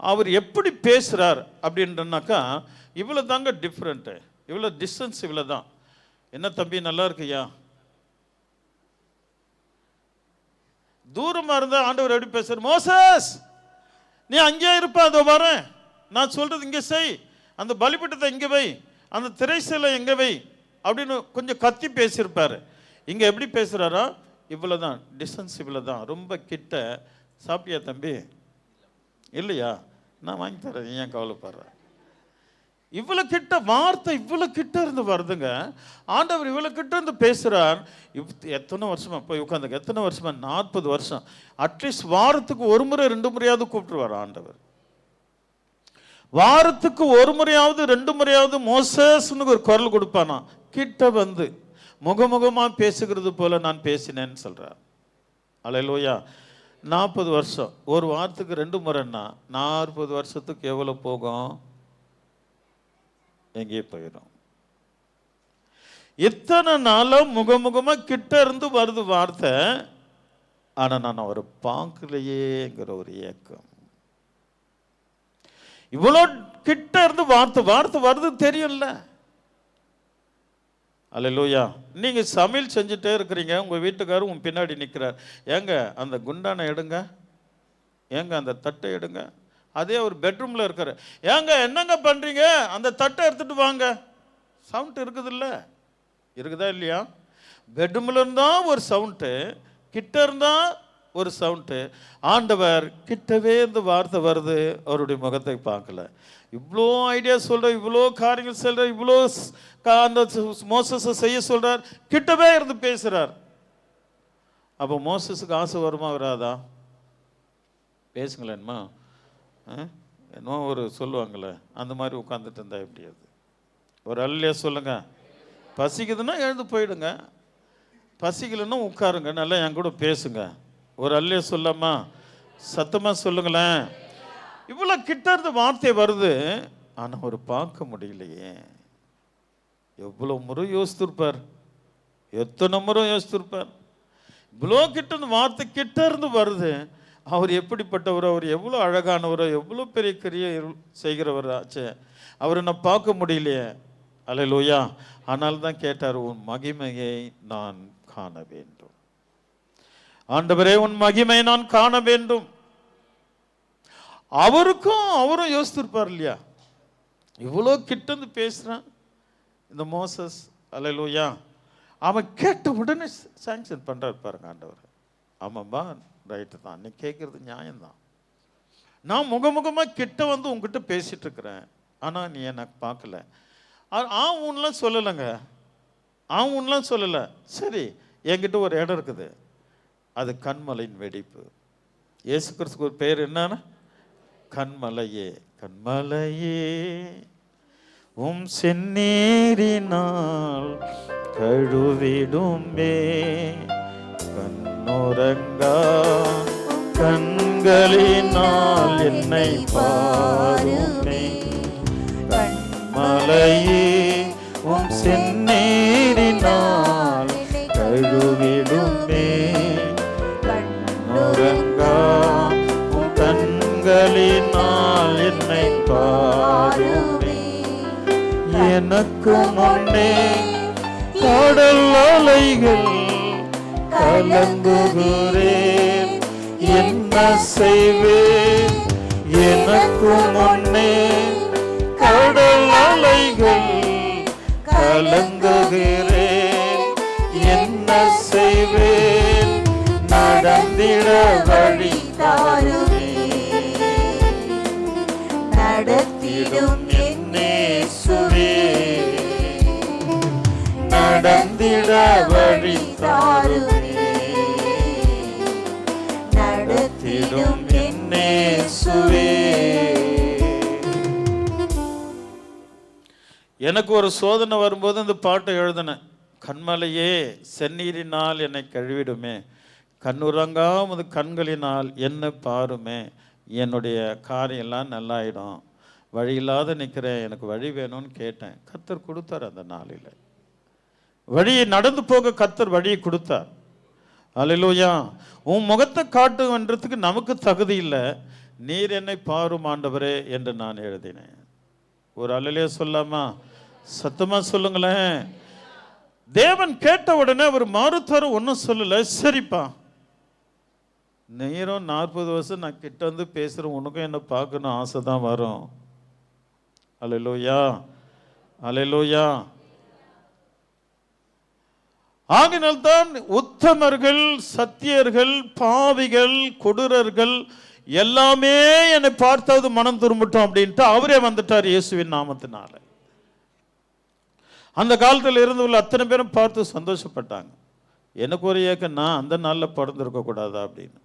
அவர் எப்படி பேசுகிறார் அப்படின்றனாக்கா இவ்வளோ தாங்க டிஃப்ரெண்ட்டு, இவ்வளோ டிஸ்டன்ஸ் இவ்வளோ தான். என்ன தம்பி நல்லா இருக்குயா? தூரமாக இருந்தால் ஆண்டவர் எப்படி பேசுகிறார்? மோசஸ் நீ அங்கேயே இருப்பா, அதோ வரேன், நான் சொல்கிறது இங்கே செய், அந்த பலிபீடத்தை இங்கே வை, அந்த திரைச்சீலை எங்கே வை அப்படின்னு கொஞ்சம் கத்தி பேசியிருப்பார். இங்கே எப்படி பேசுகிறாரா? இவ்வளோ தான் டிஸ்டன்ஸ், இவ்வளோ தான், ரொம்ப கிட்ட. சாப்பிட்டியா தம்பி? இல்லையா? நான் வாங்கி தரேன், ஏன் கவலைப்படுறேன்? இவ்வளோ கிட்ட வார்த்தை, இவ்வளோ கிட்ட இருந்து வருதுங்க. ஆண்டவர் இவ்வளோ கிட்ட இருந்து பேசுகிறார். எத்தனை வருஷமா போய் உட்காந்துங்க, எத்தனை வருஷமா? 40 வருஷம். அட்லீஸ்ட் வாரத்துக்கு ஒரு முறை 2 முறையாவது கூப்பிட்டுருவார் ஆண்டவர். வாரத்துக்கு ஒரு முறையாவது 2 முறையாவது மோசஸ்னு ஒரு குரல் கொடுப்பானா, கிட்ட வந்து முகமுகமாக பேசுகிறது போல நான் பேசினேன்னு சொல்கிறார். அல்லேலூயா. 40 வருஷம், ஒரு வாரத்துக்கு 2 முறைன்னா 40 வருஷத்துக்கு எவ்வளோ போகும்? எங்கேயே போயிடும். இத்தனை நாளும் முகமுகமாக கிட்ட இருந்து வருது வார்த்தை, ஆனால் நான் அவரை பார்க்கலையேங்கிற ஒரு ஏக்கம். இவ்வளோ கிட்ட இருந்து வார்த்தை வருது தெரியும்ல. அல்லேலூயா. நீங்கள் சமையல் செஞ்சுட்டே இருக்கிறீங்க, உங்கள் வீட்டுக்காரர் உன் பின்னாடி நிற்கிறார். ஏங்க அந்த குண்டானை எடுங்க, ஏங்க அந்த தட்டை எடுங்க. அதே ஒரு பெட்ரூமில் இருக்கிற, ஏங்க என்னங்க பண்ணுறீங்க, அந்த தட்டை எடுத்துகிட்டு வாங்க. சவுண்ட் இருக்குதுல்ல, இருக்குதா இல்லையா? பெட்ரூமில் இருந்தால் ஒரு சவுண்டு, கிட்ட இருந்தால் ஒரு சவுண்டு. ஆண்டவர் கிட்டவே இந்த வார்த்தை வருது, அவருடைய முகத்தை பார்க்கல. இவ்வளோ ஐடியா சொல்கிறார், இவ்வளோ காரியங்கள் சொல்கிறார், இவ்வளோ அந்த மோசஸை செய்ய சொல்கிறார், கிட்டவே இருந்து பேசுகிறார். அப்போ மோசஸுக்கு ஆசை வருமா வராதா? பேசுங்களேன்மா. என்னமோ ஒரு சொல்லுவாங்களே, அந்த மாதிரி உட்காந்துட்டு இருந்தா எப்படி? அது ஒரு அல்லையா சொல்லுங்க. பசிக்குதுன்னா எழுந்து போயிடுங்க, பசிக்கலைன்னா உட்காருங்க, நல்லா என் கூட பேசுங்க. ஒரு அல்லையா சொல்லாமா? சத்தமாக சொல்லுங்களேன். இவ்வளோ கிட்ட இருந்து வார்த்தை வருது, ஆனால் அவர் பார்க்க முடியலையே. எவ்வளோ முறை யோசித்திருப்பார், எத்தனை முறை யோசித்திருப்பார். இவ்வளோ கிட்ட இருந்து வார்த்தை கிட்ட இருந்து வருது. அவர் எப்படிப்பட்டவரோ, அவர் எவ்வளோ அழகானவரோ, எவ்வளோ பெரிய கிரியை செய்கிறவர் ஆச்சு, அவரை நான் பார்க்க முடியலையே. அல்லேலூயா. ஆனால் தான் கேட்டார், உன் மகிமையை நான் காண வேண்டும். ஆண்டவரே, உன் மகிமையை நான் காண வேண்டும். அவரும் யோசித்திருப்பார் இல்லையா? இவ்வளோ கிட்டந்து பேசுகிறான் இந்த மோசஸ். அல்லேலூயா. அவன் கேட்ட உடனே சாங்ஷன் பண்ணுறாரு பாருங்க ஆண்டவர். ஆமாம்பா, ரைட்டு தான், நீ கேட்குறது நியாயம்தான். நான் முகமுகமாக கிட்ட வந்து உங்ககிட்ட பேசிகிட்டு இருக்கிறேன், ஆனால் நீ எனக்கு பார்க்கல. ஊன்லாம் சொல்லலைங்க, ஊன்லாம் சொல்லலை. சரி, என்கிட்ட ஒரு இடம் இருக்குது, அது கண்மலையின் வெடிப்பு. இயேசு கிறிஸ்துக்கு ஒரு பேர் என்னன்னா கண்மலையே. கண்மலையே உம் செந்நீரினால் கழுவிடுமே, கண்ணுறங்கா கண்களினால் என்னை பாருமே. கண்மலையே உம் செந்நீரினால் கழுவிடுமே, கண்ணுறங்கா கண்களினால் என்னை பாருமே. எனக்கு முன்னே கடல் அலைகள் கலங்குகிறேன், என்ன செய்வேன்? எனக்கு முன்னே கடல் அலைகள் கலங்குகிறேன், என்ன செய்வேன்? நடந்திட வழி தாருமே, நடத்திடும் என்னே சுவே. நடந்திட வழி தாருமே, நடத்திடும் என் இயேசுவே. எனக்கு ஒரு சோதனை வரும்போது இந்த பாட்டை எழுதினேன். கண்மலையே செந்நீரினால் என்னை கழுவிடுமே, கண்ணுறங்காமது கண்களினால் என்ன பாருமே, என்னுடைய காரியெல்லாம் நல்லாயிடும், வழி இல்லாத நிற்கிறேன், எனக்கு வழி வேணும்னு கேட்டேன். கர்த்தர் கொடுத்தார். அந்த நாளில் வழியை நடந்து போக கர்த்தர் வழியை கொடுத்தார். அல்லேலூயா. உன் முகத்தை காட்டுன்றதுக்கு நமக்கு தகுதி இல்லை, நீர் என்னை பாரும் ஆண்டவரே என்று நான் எழுதினேன். ஒரு அல்லேலூயா சொல்லாமா? சத்தமா சொல்லுங்களேன். தேவன் கேட்ட உடனே அவர் மறுத்தரம் ஒன்றும் சொல்லலை. சரிப்பா, நீரும் 40 வருஷம் நான் கிட்ட வந்து பேசுகிறேன், உனக்கும் என்ன பார்க்கணும் ஆசை தான் வரும். அல்லேலூயா, அல்லேலூயா. ஆகினால்தான் உத்தமர்கள், சத்தியர்கள், பாவிகள், கொடூரர்கள் எல்லாமே என்னை பார்த்தாவது மனம் திரும்பட்டும் அப்படின்ட்டு அவரே வந்துட்டார் இயேசுவின் நாமத்தினால. அந்த காலத்தில் இருந்துள்ள அத்தனை பேரும் பார்த்து சந்தோஷப்பட்டாங்க. எனக்கு ஒரு ஏக்கம், நான் அந்த நாளில் பிறந்திருக்க கூடாதா அப்படின்னு.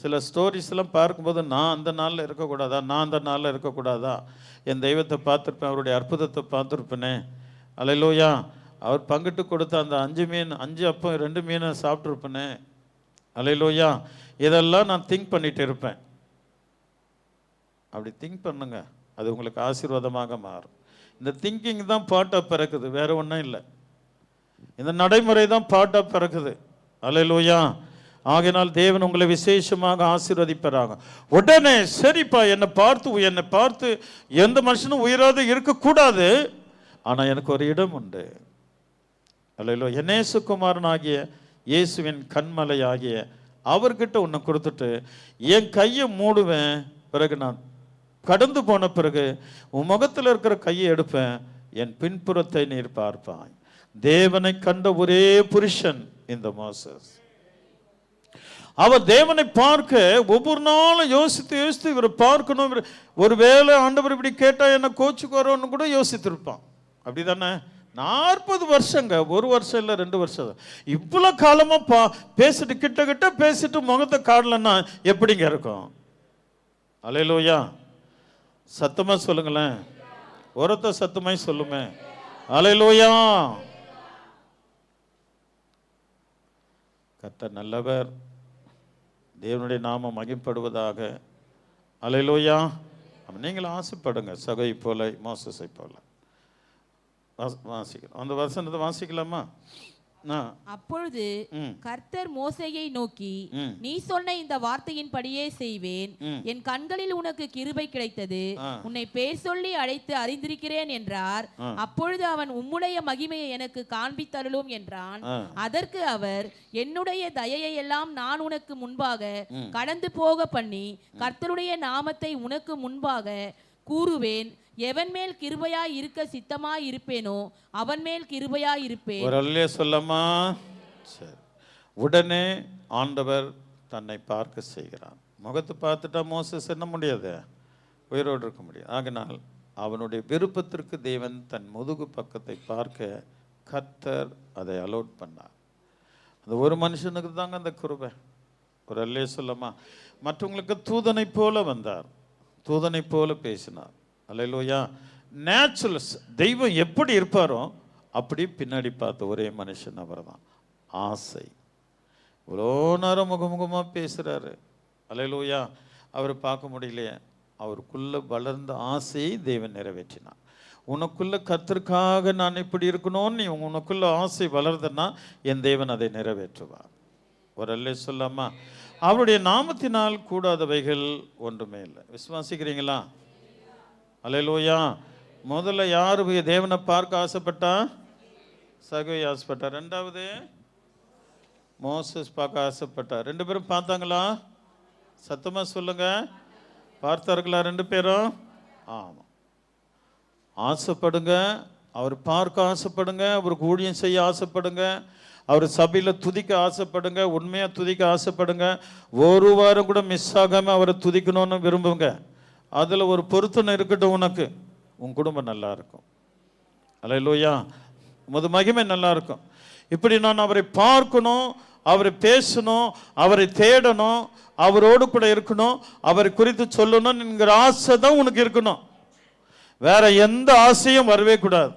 சில ஸ்டோரிஸ்லாம் பார்க்கும்போது நான் அந்த நாளில் இருக்கக்கூடாதா, நான் அந்த நாளில் இருக்கக்கூடாதா, என் தெய்வத்தை பார்த்துருப்பேன், அவருடைய அற்புதத்தை பார்த்துருப்பேனே. அல்லேலூயா. அவர் பங்கிட்டு கொடுத்த அந்த 5 அப்பம் 2 மீனை சாப்பிட்ருப்பேனே. அல்லேலூயா. இதெல்லாம் நான் திங்க் பண்ணிட்டு இருப்பேன். அப்படி திங்க் பண்ணுங்க, அது உங்களுக்கு ஆசீர்வாதமாக மாறும். இந்த திங்கிங் தான் பாட்டாக பிறக்குது, வேற ஒன்றும் இல்லை. இந்த நடைமுறை தான் பாட்டாக பிறக்குது. அல்லேலூயா. ஆகையினால் தேவன் உங்களை விசேஷமாக ஆசீர்வதிப்பாராக. உடனே சரிப்பா, என்னை பார்த்து எந்த மனுஷனும் உயிராது இருக்கக்கூடாது, ஆனால் எனக்கு ஒரு இடம் உண்டு. அல்லேலூயா. என் நேசகுமாரன் ஆகிய இயேசுவின் கண்மலை ஆகிய அவர்கிட்ட உன்னை கொடுத்துட்டு என் கையை மூடுவேன். பிறகு நான் கடந்து போன பிறகு உன் முகத்தில் இருக்கிற கையை எடுப்பேன், என் பின்புறத்தை நீர் பார்ப்பாய். தேவனை கண்ட ஒரே புருஷன் இந்த மோசஸ். அவர் தேவனை பார்க்க ஒவ்வொரு நாளும் யோசித்து இவரை பார்க்கணும். ஒருவேளை ஆண்டவர் இப்படி கேட்டா என்ன கோச்சுக்கு வரோன்னு கூட யோசித்திருப்பான். அப்படிதானே? 40 வருஷங்க, 1 வருஷம் இல்லை 2 வருஷம். இவ்வளோ காலமா பேசிட்டு கிட்ட பேசிட்டு முகத்தை காடலன்னா எப்படிங்க இருக்கும்? அல்லேலூயா. சத்தமா சொல்லுங்களேன், ஒருத்த சத்தமாய் சொல்லுமே. அல்லேலூயா. கர்த்தர் நல்லவர், தேவனுடைய நாமம் மகிமைப்படுவதாக. அல்லேலூயா. நீங்களும் ஆசைப்படுங்க, சகை போல மோசஸை போல. வாசிக்கலாம், அந்த வசனத்தை வாசிக்கலாமா? அப்பொழுது கர்த்தர் மோசேயை நோக்கி, நீ சொன்ன இந்த வார்த்தையின்படியே செய்வேன், என் கண்களில் உனக்கு கிருபை கிடைத்தது, உன்னை பேர் சொல்லி அழைத்து அறிந்திருக்கிறேன் என்றார். அப்பொழுது அவன், உம்முடைய மகிமையை எனக்கு காண்பித்தருளும் என்றான். அதற்கு அவர், என்னுடைய தயையை எல்லாம் நான் உனக்கு முன்பாக கடந்து போக பண்ணி கர்த்தருடைய நாமத்தை உனக்கு முன்பாக கூறுவேன். எவன் மேல் கிருபையாய் இருக்க சித்தமாய் இருப்பேனோ அவன் மேல் கிருபையாய் இருப்பேன். ஒரு அல்லேலூயா சொல்லமா? சரி. உடனே ஆண்டவர் தன்னை பார்க்க செய்கிறான். முகத்தை பார்த்துட்டா மோசஸ் என்ன முடியாது, உயிரோடு இருக்க முடியாது. ஆகினால் அவனுடைய விருப்பத்திற்கு தேவன் தன் முதுகு பக்கத்தை பார்க்க கர்த்தர் அதை அலோட் பண்ணார். அந்த ஒரு மனுஷனுக்கு தாங்க அந்த கிருபை. ஒரு அல்லேலூயா சொல்லமா? மற்றவங்களுக்கு தூதனை போல வந்தார், தூதனை போல பேசினார். அல்லேலூயா. நேச்சுரல்ஸ், தெய்வம் எப்படி இருப்பாரோ அப்படி பின்னாடி பார்த்த ஒரே மனுஷன் அவர் தான். ஆசை. இவ்வளோ நேரம் முகமுகமாக பேசுகிறாரு. அல்லேலூயா. அவரை பார்க்க முடியலையே, அவருக்குள்ள வளர்ந்த ஆசையை தேவன் நிறைவேற்றினார். உனக்குள்ள கர்த்தருக்காக நான் இப்படி இருக்கணும்னு நீ உனக்குள்ள ஆசை வளர்ந்தன்னா என் தேவன் அதை நிறைவேற்றுவார். ஒரு அல்லேலூயா சொல்லாமா? அவருடைய நாமத்தினால் கூடாதவைகள் ஒன்றுமே இல்லை. விசுவாசிக்கிறீங்களா? அல்லேலூயா. முதல்ல யாரு தேவனை பார்க்க ஆசைப்பட்டா? சகை ஆசைப்பட்டா. 2வது மோசஸ் பார்க்க ஆசைப்பட்டார். 2 பேரும் பார்த்தாங்களா? சத்தமா சொல்லுங்க. பார்த்தார்களா 2 பேரும்? ஆமாம். ஆசைப்படுங்க, அவர் பார்க்க ஆசைப்படுங்க, அவருக்கு ஊழியம் செய்ய ஆசைப்படுங்க, அவர் சபையில் துதிக்க ஆசைப்படுங்க, உண்மையாக துதிக்க ஆசைப்படுங்க. ஒரு வாரம் கூட மிஸ் ஆகாமல் அவரை துதிக்கணும்னு விரும்புங்க. அதில் ஒரு பொருத்தனை இருக்கட்டும், உனக்கு உன் குடும்பம் நல்லா இருக்கும். அல்லேலூயா. உமது மகிமை நல்லா இருக்கும். இப்படி நான் அவரை பார்க்கணும், அவரை பேசணும், அவரை தேடணும், அவரோடு கூட இருக்கணும், அவரை குறித்து சொல்லணும் என்கிற ஆசை தான் உனக்கு இருக்கணும். வேற எந்த ஆசையும் வரவே கூடாது.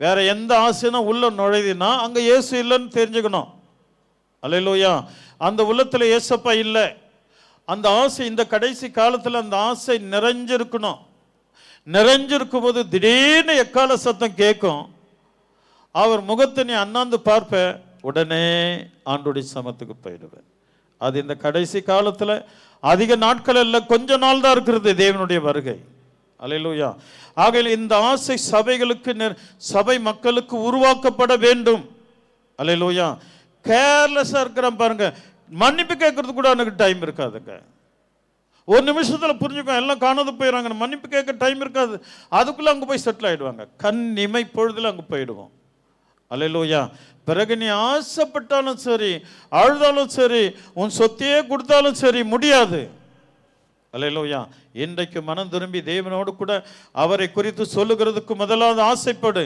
வேற எந்த ஆசைனா உள்ள நுழையுதுன்னா அங்க இயேசு இல்லைன்னு தெரிஞ்சுக்கணும். அல்லேலூயா. அந்த உள்ளத்துல இயேசப்பா இல்லை. அந்த ஆசை இந்த கடைசி காலத்தில் அந்த ஆசை நிறைஞ்சிருக்கணும். நிறைஞ்சிருக்கும் போது திடீர்னு எக்கால சத்தம் கேட்கும். அவர் முகத்தை நீ அண்ணாந்து பார்ப்ப, உடனே ஆண்டோடைய சமத்துக்கு போயிடுவேன். அது இந்த கடைசி காலத்தில் அதிக நாட்கள் இல்லை, கொஞ்ச நாள் தான் இருக்கிறது தேவனுடைய வருகை. அல்லேலூயா. ஆகையில் இந்த ஆசை சபைகளுக்கு சபை மக்களுக்கு உருவாக்கப்பட வேண்டும். அல்லேலூயா. கேர்லெஸ்ஸாக இருக்கிறான் பாருங்க, மன்னிப்பு கேட்கறது கூட எனக்கு டைம் இருக்காதுங்க. ஒரு நிமிஷத்தில் புரிஞ்சுக்கோ, எல்லாம் காணாது போயிடுறாங்க, மன்னிப்பு கேட்க டைம் இருக்காது. அதுக்குள்ளே அங்கே போய் செட்டில் ஆகிடுவாங்க. கண் இமை பொழுதில் அங்கே போயிடுவோம். அல்லேலூயா. பிறகு நீ ஆசைப்பட்டாலும் சரி, அழுதாலும் சரி, உன் சொத்தையே கொடுத்தாலும் சரி, முடியாது. அல்லேலூயா. இன்றைக்கு மனம் திரும்பி தேவனோடு கூட அவரை குறித்து சொல்லுகிறதுக்கு முதலாவது ஆசைப்படு.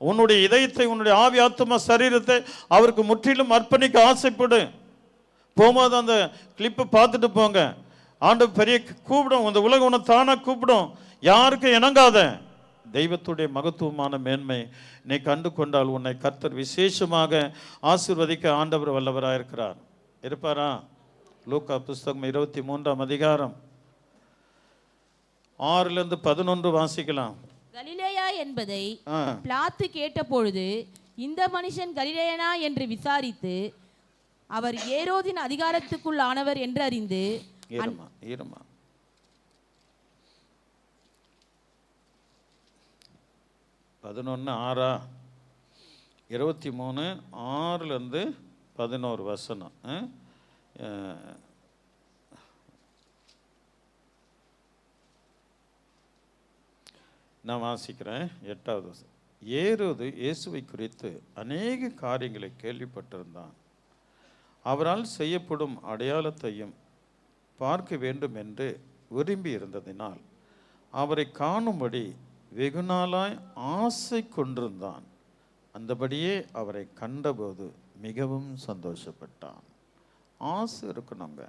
உன்னுடைய இதயத்தை, உன்னுடைய ஆவி ஆத்மா சரீரத்தை அவருக்கு முற்றிலும் அர்ப்பணிக்க ஆசைப்படு. போகும்போது அந்த கிளிப்பை பார்த்துட்டு போங்க. ஆண்டவர் பெரிய கூப்பிடும், இந்த உலகம் உன்னை தானாக கூப்பிடும். யாருக்கும் இணங்காத. தெய்வத்துடைய மகத்துவமான மேன்மை நீ கண்டு கொண்டால் உன்னை கர்த்தர் விசேஷமாக ஆசீர்வதிக்க ஆண்டவர் வல்லவராக இருக்கிறார். இருப்பாரா? லூக்கா புஸ்தகம் 23ஆம் அதிகாரம் 6-11 வாசிக்கலாம். கலிலேயா என்பதை பிலாத்து கேட்டபொழுது, இந்த மனுஷன் கலிலேயனா என்று விசாரித்து, அவர் ஏரோதின் அதிகாரத்துக்குள் ஆனவர் என்று அறிந்து 11:6-23:6-11 வசனம். நான் வாசிக்கிறேன். 8வது வசனம். ஏரோது இயேசுவை குறித்து அநேக காரியங்களை கேள்விப்பட்டிருந்தான். அவரால் செய்யப்படும் அடையாளத்தையும் பார்க்க வேண்டும் என்று விரும்பி இருந்ததினால் அவரை காணும்படி வெகு நாளாய் ஆசை கொண்டிருந்தான். அந்தபடியே அவரை கண்டபோது மிகவும் சந்தோஷப்பட்டான். ஆசை இருக்கணுங்க.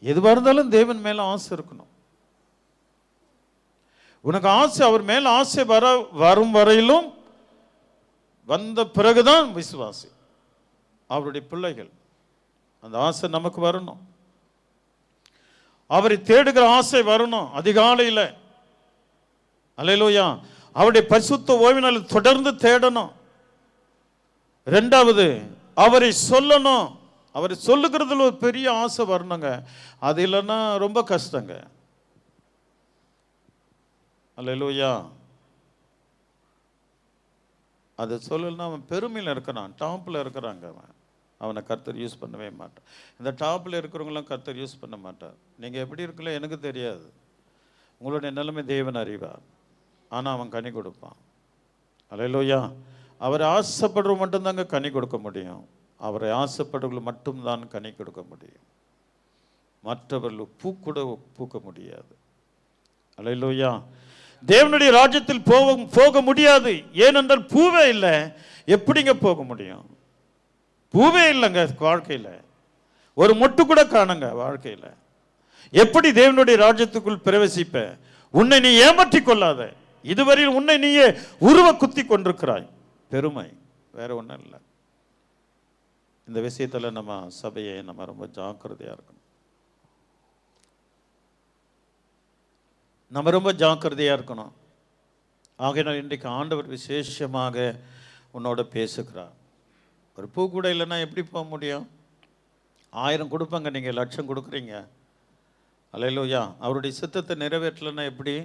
எதுவாக இருந்தாலும் தேவன் மேல ஆசை இருக்கணும். உனக்கு ஆசை, அவர் மேல ஆசை வரும் வரையிலும், வந்த பிறகுதான் விசுவாசி, அவருடைய பிள்ளைகள். அந்த ஆசை நமக்கு வரணும். அவரை தேடுகிற ஆசை வரணும் அதிகாலையில். அல்லேலூயா. அவருடைய பரிசுத்த ஓய்வினால் தொடர்ந்து தேடணும். ரெண்டாவது, அவரை சொல்லணும். அவரை சொல்லுகிறதுல ஒரு பெரிய ஆசை வரணுங்க. அது இல்லைன்னா ரொம்ப கஷ்டங்க. அல்லேலூயா. அது சொல்லலைன்னா அவன் பெருமையில் இருக்கிறான், டாப்பில் இருக்கிறாங்க. அவனை கர்த்தர் யூஸ் பண்ணவே மாட்டான். இந்த டாப்பில் இருக்கிறவங்களாம் கர்த்தர் யூஸ் பண்ண மாட்டார். நீங்கள் எப்படி இருக்கல எனக்கு தெரியாது, உங்களுடைய நிலைமை தேவன் அறிவார். ஆனால் அவன் கனி கொடுப்பான். அல்லேலூயா. அவரை ஆசைப்படுறவங்க மட்டும்தாங்க கனி கொடுக்க முடியும். அவரை ஆசைப்படுறவங்க மட்டும்தான் கனி கொடுக்க முடியும். மற்றவர்கள் பூ கூட பூக்க முடியாது. அல்லேலூயா. தேவனுடைய ராஜ்யத்தில் போக முடியாது. ஏனென்றால் பூவே இல்லை. எப்படிங்க போக முடியும்? பூவே இல்லைங்க வாழ்க்கையில். ஒரு மொட்டு கூட காணுங்க வாழ்க்கையில். எப்படி தேவனுடைய ராஜ்யத்துக்குள் பிரவேசிப்ப? உன்னை நீ ஏமாற்றி கொள்ளாத. இதுவரையில் உன்னை நீயே உருவ குத்தி கொண்டிருக்கிறாய். பெருமை வேற ஒன்றும் இல்லை. இந்த விஷயத்தில் நம்ம சபையை நம்ம ரொம்ப ஜாக்கிரதையாக இருக்கணும். நம்ம ரொம்ப ஜாக்கிரதையாக இருக்கணும். ஆகையினால் இன்றைக்கு ஆண்டவர் விசேஷமாக உன்னோட பேசுகிறார். ஒரு பூ கூட இல்லைன்னா எப்படி போக முடியும்? 1000 கொடுப்பாங்க, நீங்கள் 1,00,000 கொடுக்குறீங்க. அல்லேலூயா. அவருடைய சித்தத்தை நிறைவேற்றலைன்னா எப்படி?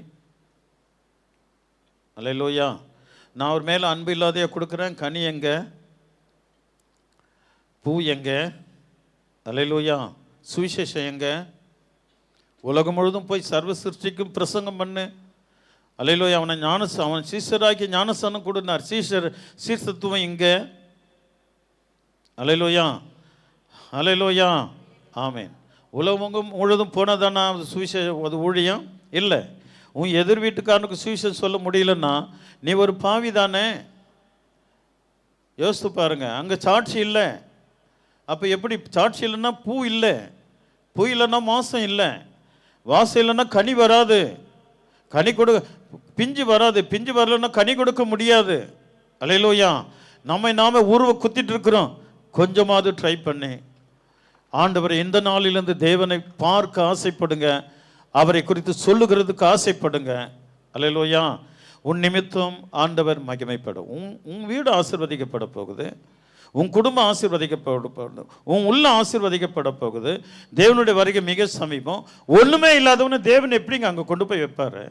அல்லேலூயா. நான் அவர் மேலே அன்பு இல்லாதையா கொடுக்குறேன். கனி எங்க? பூ எங்க? அல்லேலூயா. சுவிசேஷம் எங்க? உலகம் முழுதும் போய் சர்வ சிருஷ்டிக்கும் பிரசங்கம் பண்ணு. அல்லேலூயா. அவன் சீஷராக்கி ஞானஸ்தானம் கொடுனார். சீர்சத்துவம் இங்கே. அல்லேலூயா. அல்லேலூயா. ஆமேன். உலகம் முழுதும் போனதானா சுவிசேஷம்? அது ஊழியம் இல்லை. உன் எதிர் வீட்டுக்காரனுக்கு சுவிசேஷம் சொல்ல முடியலன்னா நீ ஒரு பாவி தானே. யோசித்து பாருங்க, அங்கே சாட்சி இல்லை. அப்போ எப்படி சாட்சி இல்லைன்னா பூ இல்லை, பூ இல்லைன்னா மாசம் இல்லை, வாசம் இல்லைன்னா கனி வராது, கனி பிஞ்சு வராது, பிஞ்சு வரலன்னா கனி கொடுக்க முடியாது. அல்லேலூயா. நாம உருவ குத்திட்டு இருக்கிறோம். கொஞ்சமாவது ட்ரை பண்ணி ஆண்டவரை இந்த நாளிலிருந்து தேவனை பார்க்க ஆசைப்படுங்க, அவரை குறித்து சொல்லுகிறதுக்கு ஆசைப்படுங்க. அல்லேலூயா. உன் நிமித்தம் ஆண்டவர் மகிமைப்படும். உன் வீடு ஆசீர்வதிக்கப்பட போகுது, உன் குடும்பம் ஆசீர்வதிக்கப்பட போகுது, உன் உள்ள ஆசீர்வதிக்கப்பட போகுது. தேவனுடைய வருகை மிக சமீபம். ஒன்றுமே இல்லாதவனு தேவன் எப்படிங்க அங்கே கொண்டு போய் வைப்பாரு?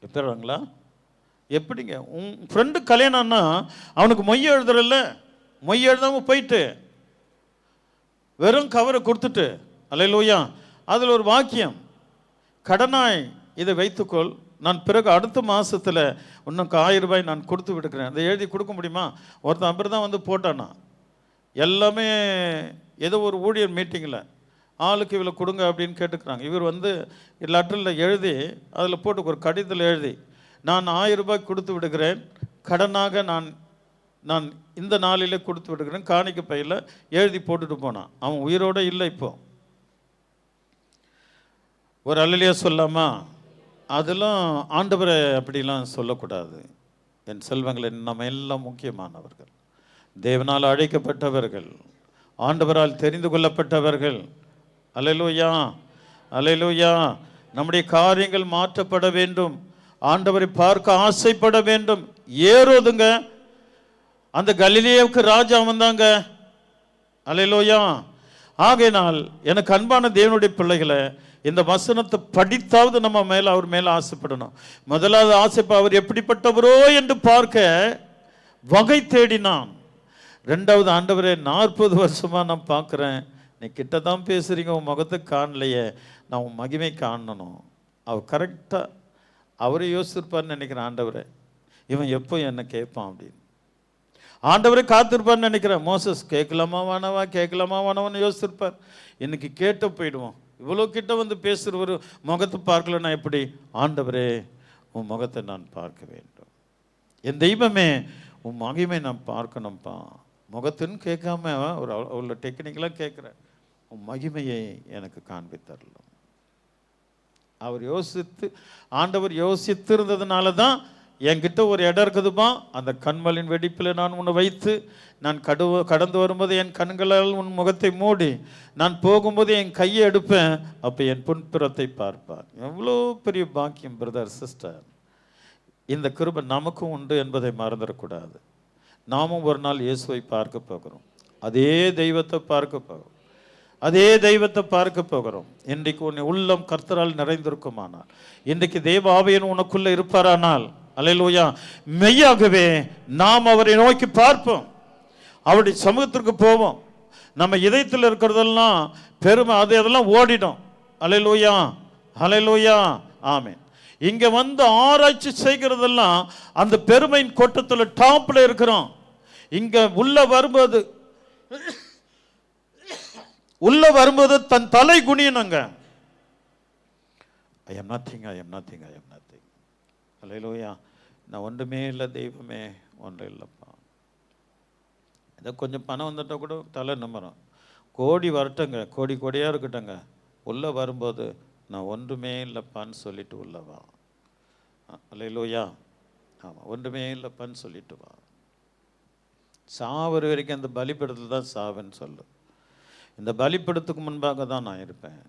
வைப்பாங்களா? எப்படிங்க? உன் ஃப்ரெண்டு கல்யாணம்னா அவனுக்கு மொய் எழுதுறல்ல, மொய் எழுதாமல் போயிட்டு வெறும் கவரை கொடுத்துட்டு, அல்லேலூயா, அதில் ஒரு வாக்கியம், கடனாய் இதை வைத்துக்கொள், நான் பிறகு அடுத்த மாதத்தில் இன்னும் 1000 ரூபாய் நான் கொடுத்து விடுக்கிறேன். அதை எழுதி கொடுக்க முடியுமா? ஒருத்தன் அப்படி தான் வந்து போட்டானா. எல்லாமே ஏதோ ஒரு ஊழியர் மீட்டிங்கில் ஆளுக்கு இவ்வளோ கொடுங்க அப்படின்னு கேட்டுக்கிறாங்க. இவர் வந்து லெட்டரில் எழுதி அதில் போட்டு ஒரு கடிதத்தில் எழுதி, நான் 1000 ரூபாய் கொடுத்து விடுகிறேன், கடனாக நான் இந்த நாளிலே கொடுத்து விடுகிறேன், காணிக்க பையில் எழுதி போட்டுட்டு போனான். அவன் உயிரோடு இல்லை. இப்போ ஒரு அல்லேலூயா சொல்லாமா? அதெல்லாம் ஆண்டவரை அப்படிலாம் சொல்லக்கூடாது. என் செல்வங்களை, நம்ம எல்லாம் முக்கியமானவர்கள், தேவனால் அழைக்கப்பட்டவர்கள், ஆண்டவரால் தெரிந்து கொள்ளப்பட்டவர்கள். அல்லேலூயா, அல்லேலூயா. நம்முடைய காரியங்கள் மாற்றப்பட வேண்டும், ஆண்டவரை பார்க்க ஆசைப்பட வேண்டும். ஏரோதுங்க அந்த கலிலேயாவுக்கு ராஜா வந்தாங்க. அல்லேலூயா. ஆகையினால் எனக்கு அன்பான தேவனுடைய பிள்ளைகளை, இந்த வசனத்தை படித்தாவது நம்ம மேலே, அவர் மேலே ஆசைப்படணும். முதலாவது ஆசைப்பா அவர் எப்படிப்பட்டவரோ என்று பார்க்க வகை தேடினான். ரெண்டாவது, ஆண்டவரே 40 வருஷமாக நான் பார்க்குறேன், நீ கிட்ட தான் பேசுகிறீங்க, உன் முகத்தை காணலையே, நான் உன் மகிமை காணணும். அவர் கரெக்டாக அவரை யோசிச்சிருப்பார்னு நினைக்கிறேன். ஆண்டவரே இவன் எப்போ என்னை கேட்பான் அப்படின்னு ஆண்டவரே காத்திருப்பார்னு நினைக்கிறேன். மோசஸ் கேட்கலாமா வேணவா, கேட்கலாமா வேணவான்னு யோசிச்சிருப்பார். இன்னைக்கு கேட்டு போயிடுவோம். இவ்வளோ கிட்ட வந்து பேசுகிற ஒரு முகத்தை பார்க்கலன்னா எப்படி? ஆண்டவரே உன் முகத்தை நான் பார்க்க வேண்டும், என் தெய்வமே உன் மகிமை நான் பார்க்கணும்ப்பா. முகத்துன்னு கேட்காம ஒரு அவ்வளோ டெக்னிக்கலாக கேட்குறேன், உன் மகிமையை எனக்கு காண்பித்தரலாம். அவர் ஆண்டவர் யோசித்திருந்ததுனால தான் என்கிட்ட ஒரு இடம் இருக்குதுமா, அந்த கண்மலின் வெடிப்பில் நான் உன்னை வைத்து, நான் கடந்து வரும்போது என் கண்களால் உன் முகத்தை மூடி, நான் போகும்போது என் கையை எடுப்பேன், அப்போ என் புன்புறத்தை பார்ப்பார். எவ்வளோ பெரிய பாக்கியம் பிரதர் சிஸ்டர். இந்த கிருபை நமக்கும் உண்டு என்பதை மறந்துடக்கூடாது. நாமும் ஒரு நாள் இயேசுவை பார்க்க போகிறோம், அதே தெய்வத்தை பார்க்க போகிறோம், அதே தெய்வத்தை பார்க்க போகிறோம். இன்றைக்கு உன்னை உள்ளம் கர்த்தரால் நிறைந்திருக்குமானால், இன்றைக்கு தெய்வ ஆவியன் உனக்குள்ள இருப்பாரானால், அல்லேலூயா, மெய்யாகவே நாம் அவரை நோக்கி பார்ப்போம், அவருடைய சமூகத்திற்கு போவோம். நம்ம இதயத்தில் இருக்கிறதெல்லாம் பெருமை, அதெல்லாம் ஓடிடும். அல்லேலூயா, அல்லேலூயா, ஆமென். இங்க வந்து ஆராய்ச்சி செய்கிறதெல்லாம் அந்த பெருமையின் கோட்டத்தில் டாப்ல இருக்கிறோம். இங்க உள்ள வரும்போது தன் தலை குனியணுங்க. I am nothing, I am nothing, I am nothing. அல்லேலூயா. நான் ஒன்றுமே இல்லை தெய்வமே, ஒன்றும் இல்லைப்பா. ஏதோ கொஞ்சம் பணம் வந்துட்டால் கூட தலை நிம்மரும். கோடி வரட்டுங்க, கோடி கோடியாக இருக்கட்டுங்க, உள்ளே வரும்போது நான் ஒன்றுமே இல்லைப்பான்னு சொல்லிட்டு உள்ளவா. அல்லேலூயா. ஆமாம், ஒன்றுமே இல்லைப்பான்னு சொல்லிட்டு வா. சாவர வரைக்கும் அந்த பலிப்படத்தில் தான் சாவுன்னு சொல்லு. இந்த பலிப்படத்துக்கு முன்பாக தான் நான் இருப்பேன்.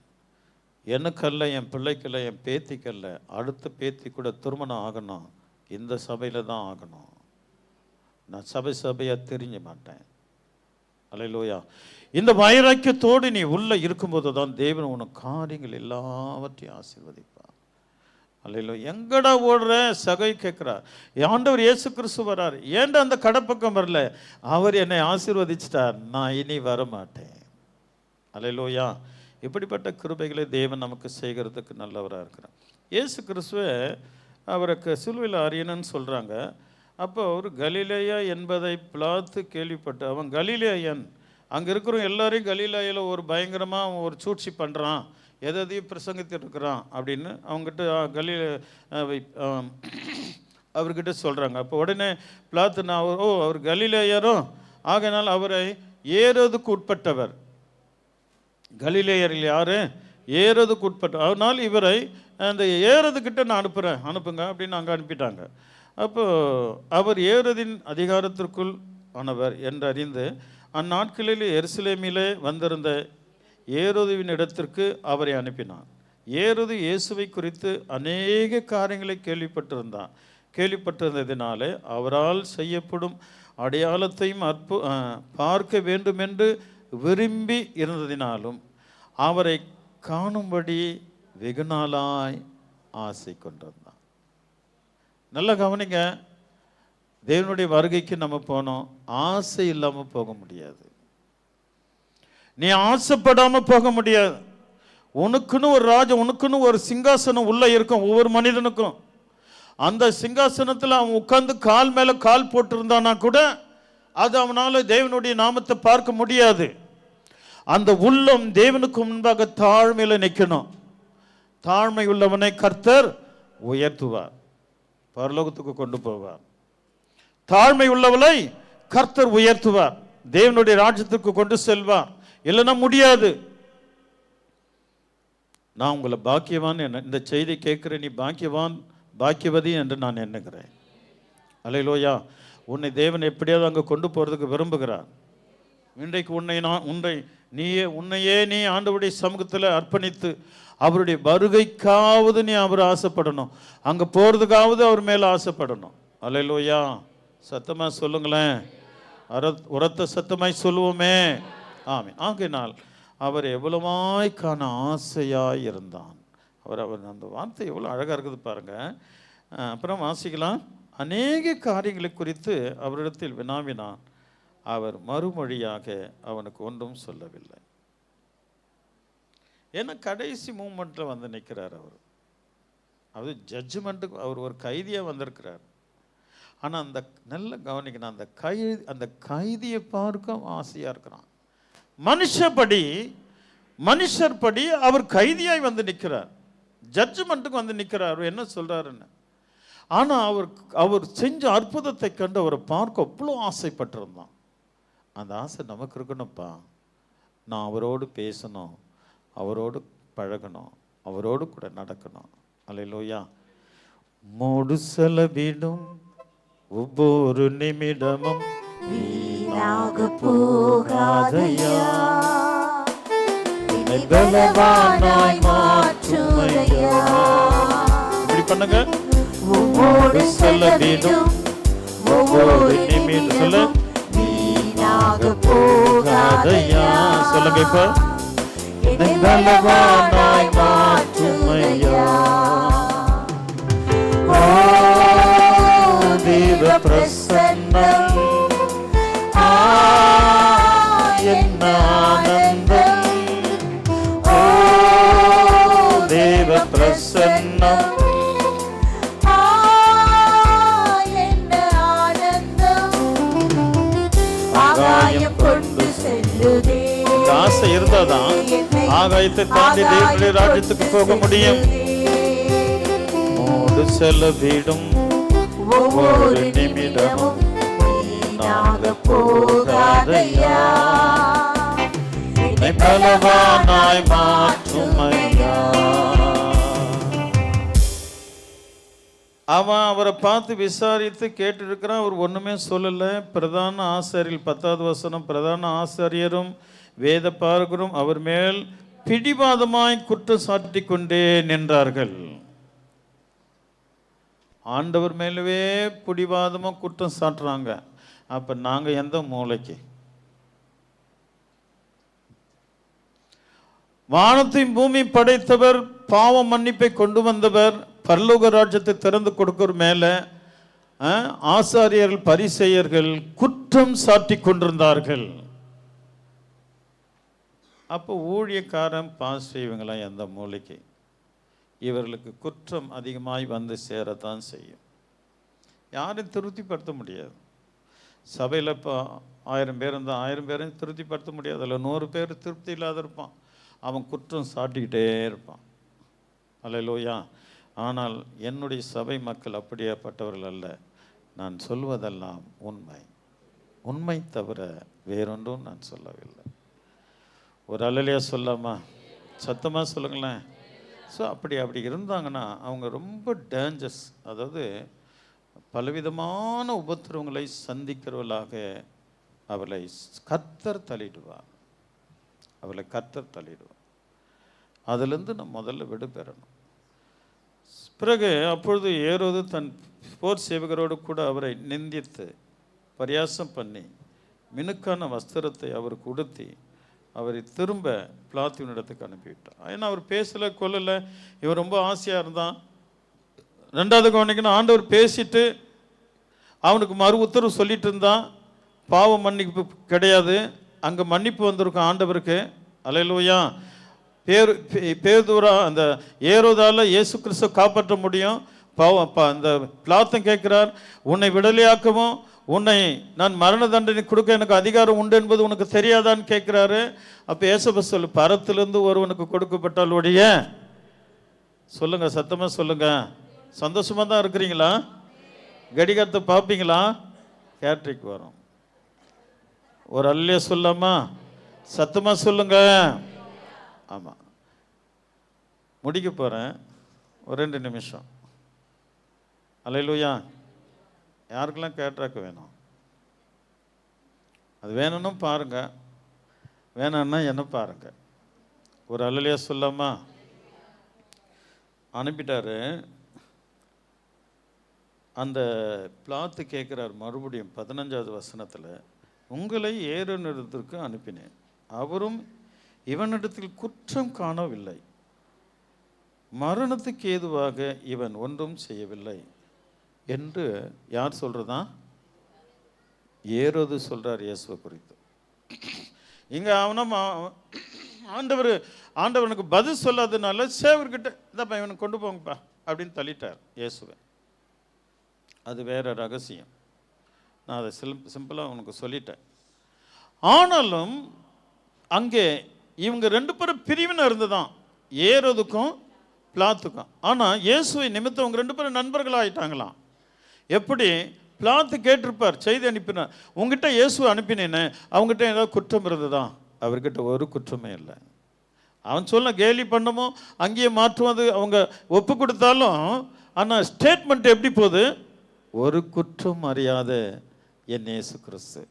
எனக்கல்ல, என் பிள்ளைக்கல்ல, என் பேத்திக்கல்ல, அடுத்த பேத்தி கூட திருமணம் ஆகணும், இந்த சபையில் தான் ஆகணும். நான் சபையாக தெரிஞ்ச மாட்டேன். அல்லேலூயா. இந்த வைராக்கியத்தோடு நீ உள்ள இருக்கும்போது தான் தேவன் உனக்கு காரியங்கள் எல்லாவற்றையும் ஆசீர்வதிப்பார். அல்லேலூயா. எங்கடா ஓடுற சகை கேட்குறார். ஆண்டவர் இயேசு கிறிஸ்து வரார், ஏன்டா அந்த கடப்பக்கம் வரல? அவர் என்னை ஆசீர்வதிச்சிட்டார், நான் இனி வர மாட்டேன். அல்லேலூயா. இப்படிப்பட்ட கிருபைகளை தேவன் நமக்கு செய்கிறதுக்கு நல்லவராக இருக்கிறார். இயேசு கிறிஸ்துவை அவருக்கு சிலுவையில் அறியணும்னு சொல்கிறாங்க. அப்போ அவர் கலிலேயா என்பதை பிலாத்து கேள்விப்பட்டு, அவன் கலிலேயன், அங்கே இருக்கிற எல்லாரையும் கலிலேயில் ஒரு பயங்கரமாக ஒரு சூழ்ச்சி பண்ணுறான், எதையும் பிரசங்கித்து இருக்கிறான் அப்படின்னு அவங்ககிட்ட அவர்கிட்ட சொல்கிறாங்க. அப்போ உடனே பிலாத்து, நான் அவர் கலிலேயரும் ஆகையினால் அவரை ஏரோதுக்கு உட்பட்டவர். கலிலேயரில் யார்? ஏரோதுக்கு உட்பட்ட. அதனால் இவரை அந்த ஏரோதுக்கிட்ட நான் அனுப்புங்க அப்படின்னு அங்கே அனுப்பிட்டாங்க. அப்போது அவர் ஏரோதின் அதிகாரத்திற்குள் ஆனவர் என்று அறிந்து அந்நாட்களில் எருசலேமிலே வந்திருந்த ஏரோதுவின் இடத்திற்கு அவரை அனுப்பினார். ஏரோது இயேசுவை குறித்து அநேக காரியங்களை கேள்விப்பட்டிருந்ததினாலே அவரால் செய்யப்படும் அடையாளத்தையும் பார்க்க வேண்டுமென்று விரும்பி இருந்ததினாலும் அவரை காணும்படி வெகு நாளாய் ஆசை கொண்டிருந்தான். நல்லா கவனிங்க, தேவனுடைய வருகைக்கு நம்ம போனோம், ஆசை இல்லாமல் போக முடியாது. நீ ஆசைப்படாமல் போக முடியாது. உனக்குன்னு ஒரு உனக்குன்னு ஒரு சிங்காசனம் உள்ள இருக்கும் ஒவ்வொரு மனிதனுக்கும். அந்த சிங்காசனத்தில் அவன் உட்கார்ந்து கால் மேலே கால் போட்டிருந்தானா கூட அது அவனால் தேவனுடைய நாமத்தை பார்க்க முடியாது. அந்த உள்ளம் தேவனுக்கு முன்பாக தாழ்மையில் நிற்கணும். தாழ்மை உள்ளவனை கர்த்தர் உயர்த்துவார், பரலோகத்துக்கு கொண்டு போவார். தாழ்மை உள்ளவளை கர்த்தர் உயர்த்துவார், தேவனுடைய ராஜ்யத்துக்கு கொண்டு செல்வார். இல்லைன்னா முடியாது. நான் உங்களை பாக்கியவான், இந்த செய்தி கேட்குற நீ பாக்கியவான் பாக்கியவதி என்று நான் எண்ணுகிறேன். அல்லேலூயா. உன்னை தேவன் எப்படியாவது அங்கே கொண்டு போகிறதுக்கு விரும்புகிறார். இன்றைக்கு உன்னையே நீ ஆண்டவருடைய சமூகத்தில் அர்ப்பணித்து அவருடைய வருகைக்காவது நீ அவர் ஆசைப்படணும், அங்கே போகிறதுக்காவது அவர் மேலே ஆசைப்படணும். அல்லேலூயா. சத்தமாக சொல்லுங்களேன், உரத்த சத்தமாய் சொல்லுவோமே. ஆமென். ஆகையினால் அவர் எவ்வளவாய் காண ஆசையாய் இருந்தான். அவர் அந்த வார்த்தை எவ்வளோ அழகாக இருக்குது பாருங்க. அப்புறம் வாசிக்கலாம். அநேக காரியங்களை குறித்து அவரிடத்தில் வினாவினான், அவர் மறுமொழியாக அவனுக்கு ஒன்றும் சொல்லவில்லை. ஏன்னா கடைசி மூமெண்ட்டில் வந்து நிற்கிறார் அவர். அது ஜட்ஜ்மெண்ட்டுக்கு அவர் ஒரு கைதியாக வந்திருக்கிறார். ஆனால் அந்த நல்ல கவனிக்கணும், அந்த கைதியை பார்க்க ஆசையாக இருக்கிறான். மனுஷர்படி அவர் கைதியாய் வந்து நிற்கிறார், ஜட்ஜ்மெண்ட்டுக்கு வந்து நிற்கிறார். என்ன சொல்கிறாருன்னு. ஆனால் அவர் செஞ்ச அற்புதத்தை கண்டு அவரை பார்க்க அவ்வளோ ஆசைப்பட்டிருந்தான். அந்த ஆசை நமக்கு இருக்கணும்ப்பா. நான் அவரோடு பேசணும், அவரோடு பழகணும், அவரோடு கூட நடக்கணும். அல்லேலூயா. மோடு செலவிடும் ஒவ்வொரு நிமிடமும் வீணாக போகாதையா, பலவானாய் மாற்றுமையா. இப்படி பண்ணுங்க. ஒவ்வொரு செலவிடும் ஒவ்வொரு நிமிடம் வீணாக போகாதையா. சொல்லுங்க இப்ப. பலவானாய் மாற்றுமையா. தேவ பிரசன்னம் என்ன ஆனந்தம். தேவ பிரசன்னம் என்ன ஆனந்தம். ஆகாயம் கொண்டு செல்லுதே. ஆசை இருந்தாதான் ஆகாயத்தை தாண்டி தேவனுடைய ராஜ்யத்துக்கு போக முடியும். மோடு செலவிடும் ஒவ்வொரு நிமிடமும் வீணாக போகாதையா, என்னை பலவானாய் மாற்றுமையா. அவன் அவரை பார்த்து விசாரித்து கேட்டிருக்கிறான். அவர் ஒன்றுமே சொல்லலை. பிரதான ஆசாரியர் 10வது வசனம், பிரதான ஆசாரியரும் வேத பாரகரும் அவர் மேல் பிடிவாதமாய் குற்றம் சாட்டி கொண்டே நின்றார்கள். ஆண்டவர் மேலவே பிடிவாதமாக குற்றம் சாட்டுறாங்க. அப்போ நாங்கள் எந்த மூளைக்கு? வானத்தையும் பூமி படைத்தவர், பாவ மன்னிப்பை கொண்டு வந்தவர், பரலோக ராஜ்யத்தை திறந்து கொடுக்கிற மேலே ஆசாரியர்கள் பரிசேயர்கள் குற்றம் சாட்டி கொண்டிருந்தார்கள். அப்போ ஊழியக்காரன் பாஸ் செய்வங்களாம் எந்த மூளைக்கு? இவர்களுக்கு குற்றம் அதிகமாய் வந்து சேரத்தான் செய்யும். யாரையும் திருப்திப்படுத்த முடியாது. சபையில் இப்போ 1000 பேர் இருந்தால் 1000 பேரையும் திருப்திப்படுத்த முடியாது. அதில் 100 பேர் திருப்தி இல்லாத இருப்பான். அவன் குற்றம் சாட்டிக்கிட்டே இருப்பான். அல்லேலூயா. ஆனால் என்னுடைய சபை மக்கள் அப்படியேப்பட்டவர்கள் அல்ல. நான் சொல்வதெல்லாம் உண்மை, உண்மை தவிர வேறொன்றும் நான் சொல்லவில்லை. ஒரு அல்லையா சொல்லாமா? சத்தமாக சொல்லுங்களேன். ஸோ அப்படி இருந்தாங்கன்னா அவங்க ரொம்ப டேஞ்சர்ஸ். அதாவது பலவிதமான உபத்திரவங்களை சந்திக்கிறவர்களாக அவளை கர்த்தர் தள்ளிடுவார். அவளை கர்த்தர் தள்ளிடுவார். அதிலிருந்து நம்ம முதல்ல விடுபெறணும். பிறகு அப்பொழுது ஏரோது தன் போர் சேவகரோடு கூட அவரை நிந்தித்து பரியாசம் பண்ணி மினுக்கான வஸ்திரத்தை அவருக்கு உடுத்தி அவரை திரும்ப பிலாத்துவினிடத்துக்கு அனுப்பிவிட்டார். ஏன்னா அவர் பேசலை, கொல்லலை. இவர் ரொம்ப ஆசையாக இருந்தான். ரெண்டாவது கவனிக்கணும், ஆண்டவர் பேசிட்டு அவனுக்கு மறு உத்தரவு சொல்லிட்டு இருந்தான். பாவ மன்னிப்பு கிடையாது, அங்கே மன்னிப்பு வந்திருக்கும் ஆண்டவருக்கு. அல்லேலூயா. பேதுரா அந்த ஏரோதால இயேசு கிறிஸ்துவை காப்பாற்ற முடியும். அந்த பிலாத்தன் கேட்கிறார், உன்னை விடுதலையாக்கவும் உன்னை நான் மரண தண்டனை கொடுக்க எனக்கு அதிகாரம் உண்டு என்பது உனக்கு தெரியாதான்னு கேட்குறாரு. அப்போ ஏசப்ப சொல்லு, பரத்திலிருந்து ஒருவனுக்கு கொடுக்கப்பட்டால் ஒழிய, சொல்லுங்க, சத்தமாக சொல்லுங்க, சந்தோஷமாக தான் இருக்கிறீங்களா? கடிகாரத்தை பார்ப்பீங்களா? கேட்ரிக் வரும். ஒரு அல்லையே சொல்லாமா? சத்தமாக சொல்லுங்க. ஆமாம், முடிக்க போகிறேன், ஒரு 2 நிமிஷம். அல்லேலூயா. யாருக்கெல்லாம் கேட்ராக்கு வேணும்? அது வேணும்னு பாருங்க, வேணும்னா என்ன பாருங்க. ஒரு அல்லேலூயா சொல்லாமா? அனுப்பிட்டாரு. அந்த பிலாத்து கேட்குறார் மறுபடியும் 15வது வசனத்தில், உங்களை ஏரோனிடத்திற்கு அனுப்பினேன், அவரும் இவனிடத்தில் குற்றம் காணவில்லை, மரணத்துக்கு ஏதுவாக இவன் ஒன்றும் செய்யவில்லை என்று யார் சொல்கிறதா? ஏரோது சொல்கிறார் இயேசுவை குறித்து. இங்கே அவனும் ஆண்டவனுக்கு பதில் சொல்லாததுனால சேவர்கிட்ட, இந்தப்பா இவனுக்கு கொண்டு போங்கப்பா அப்படின்னு தள்ளிட்டார் இயேசுவை. அது வேற ரகசியம், நான் அதை சிம்பிளாக உனக்கு சொல்லிட்டேன். ஆனாலும் அங்கே இவங்க 2 பேரும் பிரிவினை இருந்துதான், ஏரோதுக்கும் பிலாத்துக்கும். ஆனால் இயேசுவை நிமித்தம் அவங்க 2 பேரும் நண்பர்களாக ஆயிட்டாங்களாம். எப்படி? பிலாத்து கேட்டிருப்பார், செய்தி அனுப்பினார், உங்ககிட்ட இயேசுவை அனுப்பினேன்னு, அவங்ககிட்ட ஏதாவது குற்றம் இருந்ததா? அவர்கிட்ட ஒரு குற்றமே இல்லை. அவன் சொல்ல கேலி பண்ணமோ அங்கேயே மாற்றுவது அவங்க ஒப்பு கொடுத்தாலும், ஆனால் ஸ்டேட்மெண்ட் எப்படி போகுது? ஒரு குற்றம் அறியாத என் இயேசு கிறிஸ்து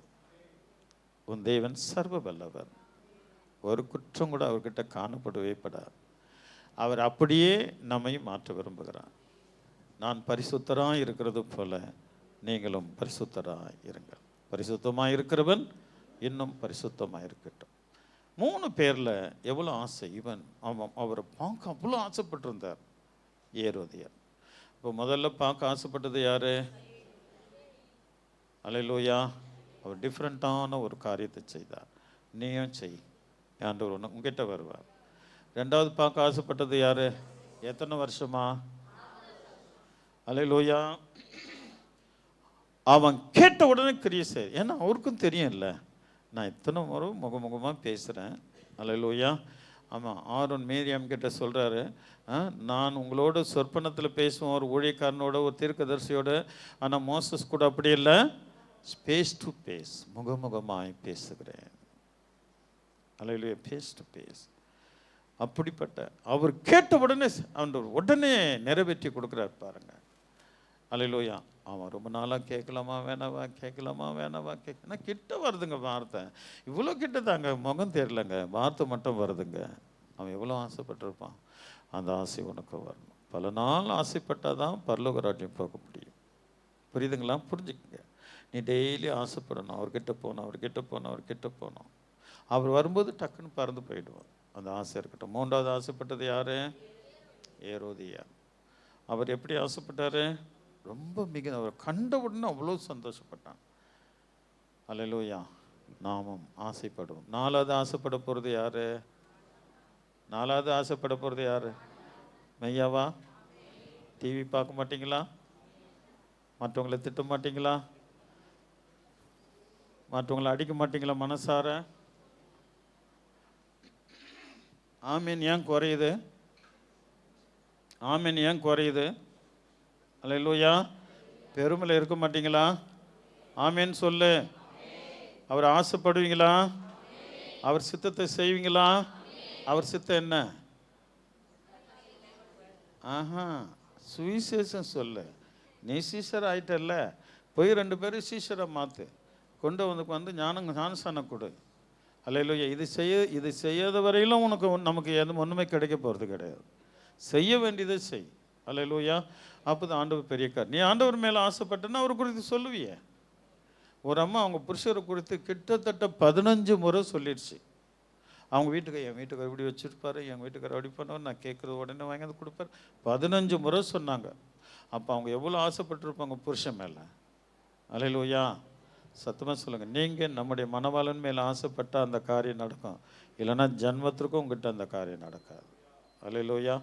உன் தேவன் சர்வ வல்லவர், ஒரு குற்றம் கூட அவர்கிட்ட காணப்படவே படாது. அவர் அப்படியே நம்மை மாற்ற விரும்புகிறார். நான் பரிசுத்தராக இருக்கிறது போல நீங்களும் பரிசுத்தராக இருங்கள். பரிசுத்தமாக இருக்கிறவன் இன்னும் பரிசுத்தமாக இருக்கட்டும். 3 பேரில் எவ்வளோ ஆசை! அவரை பார்க்க அவ்வளோ ஆசைப்பட்டிருந்தார் ஏரோதியார். இப்போ முதல்ல பார்க்க ஆசைப்பட்டது யாரு? அல்லேலூயா. அவர் டிஃப்ரெண்ட்டான ஒரு காரியத்தை செய்தார். நீயும் செய், ஆண்டவர் ஒன்று உங்ககிட்ட வருவார். 2வது பார்க்க ஆசைப்பட்டது யாரு? எத்தனை வருஷமா? அல்லேலூயா. அவன் கேட்ட உடனே கிரியை செய். ஏன்னா அவருக்கும் தெரியும் இல்லை, நான் இத்தனை முறை முகமுகமாக பேசுகிறேன். அல்லேலூயா. ஆமாம், ஆரோன் மேரியாம் கிட்ட சொல்கிறாரு, நான் உங்களோட சொற்பனத்தில் பேசுவோம், ஒரு ஊழியக்காரனோட, ஒரு தீர்க்கதரிசியோட. ஆனால் மோசஸ் கூட அப்படி இல்லை, ஸ்பேஸ் டு பேஸ், முகமுகமாய் பேசுகிறேன். அல்லேலூயா, பேஸ் டு பேஸ். அப்படிப்பட்ட அவர் கேட்ட உடனே உடனே நிறைவேற்றி கொடுக்குறாரு பாருங்க. அல்லேலூயா. அவன் ரொம்ப நாளாக கேட்கலாமா வேணாவா, கேட்கலாமா வேணாவா, கேட்க கிட்ட வருதுங்க வார்த்தை. இவ்வளோ கிட்ட தாங்க, முகம் தெரியலங்க, வார்த்தை மட்டும் வருதுங்க. அவன் எவ்வளோ ஆசைப்பட்டிருப்பான். அந்த ஆசை உனக்கு வரணும். பல நாள் ஆசைப்பட்டால் தான் பரலோக ராஜ்யம் போக முடியும். புரியுதுங்களா? புரிஞ்சுக்கங்க. நீ டெய்லி ஆசைப்படணும், அவர்கிட்ட போகணும், அவர்கிட்ட போகணும், அவர்கிட்ட போகணும். அவர் வரும்போது டக்குன்னு பறந்து போயிடுவார். அந்த ஆசை இருக்கட்டும். 3வது ஆசைப்பட்டது யாரு? ஏரோதியார். அவர் எப்படி ஆசைப்பட்டாரு? ரொம்ப அவர் கண்ட உடனே அவ்வளோ சந்தோஷப்பட்டான். அல்லேலூயா. நாமும் ஆசைப்படுவோம். 4வது ஆசைப்பட போகிறது யாரு? 4வது ஆசைப்பட போகிறது யாரு? மெய்யாவா? டிவி பார்க்க மாட்டீங்களா? மற்றவங்களை திட்ட மாட்டீங்களா? மற்றவங்களை அடிக்க மாட்டீங்களா மனசார? ஆமீன். ஏன் குறையுது? ஆமீன் ஏன் குறையுது? அல்லேலூயா. பெருமையில் இருக்க மாட்டீங்களா? ஆமீன் சொல்லு. அவர் ஆசைப்படுவீங்களா? அவர் சித்தத்தை செய்வீங்களா? அவர் சித்தம் என்ன? ஆஹா, சுவிசேஷம் சொல்லு. நீ சீஷர் ஆயிட்டல்ல, போய் 2 பேரும் சீஷரை மாற்று, கொண்டு வந்து ஞானஸ்தானம் கொடு. அல்லேலூயா. இது செய்யாத வரையிலும் நமக்கு எதுவும் ஒன்றுமே கிடைக்க போகிறது கிடையாது. செய்ய வேண்டியதை செய். அல்லேலூயா. அப்போ தான் ஆண்டவர் பெரிய கார். நீ ஆண்டவர் மேலே ஆசைப்பட்டேன்னா அவர் குறித்து சொல்லுவியே. ஒரு அம்மா அவங்க புருஷரை குறித்து கிட்டத்தட்ட 15 முறை சொல்லிடுச்சு. அவங்க என் வீட்டுக்கார் இப்படி வச்சுருப்பாரு, எங்கள் வீட்டுக்கார் அப்படி பண்ணுவார், நான் கேட்குறது உடனே வாங்கி வந்து கொடுப்பார். 15 முறை சொன்னாங்க. அப்போ அவங்க எவ்வளோ ஆசைப்பட்டிருப்பாங்க புருஷன் மேலே. அல்லேலூயா. சத்தமாக சொல்லுங்கள். நீங்கள் நம்முடைய மனவாளன் மேலே ஆசைப்பட்டால் அந்த காரியம் நடக்கும், இல்லைன்னா ஜன்மத்திற்கும் உங்ககிட்ட அந்த காரியம் நடக்காது. அல்லேலூயா.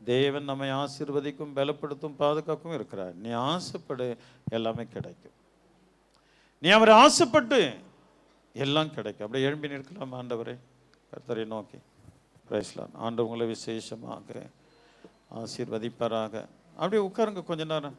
தேவன் நம்மை ஆசீர்வதிக்கும், பலப்படுத்தும், பாதுகாக்கும் இருக்கிறார். நீ ஆசைப்படு, எல்லாமே கிடைக்கும். நீ அவரை ஆசைப்பட்டு எல்லாம் கிடைக்கும். அப்படியே எழும்பி நிற்கலாம். ஆண்டவரே, கர்த்தரை நோக்கி பிரைஸ்லாம். ஆண்டவங்களை விசேஷமாக ஆசீர்வதிப்பாராக. அப்படியே உட்காருங்க கொஞ்ச நேரம்.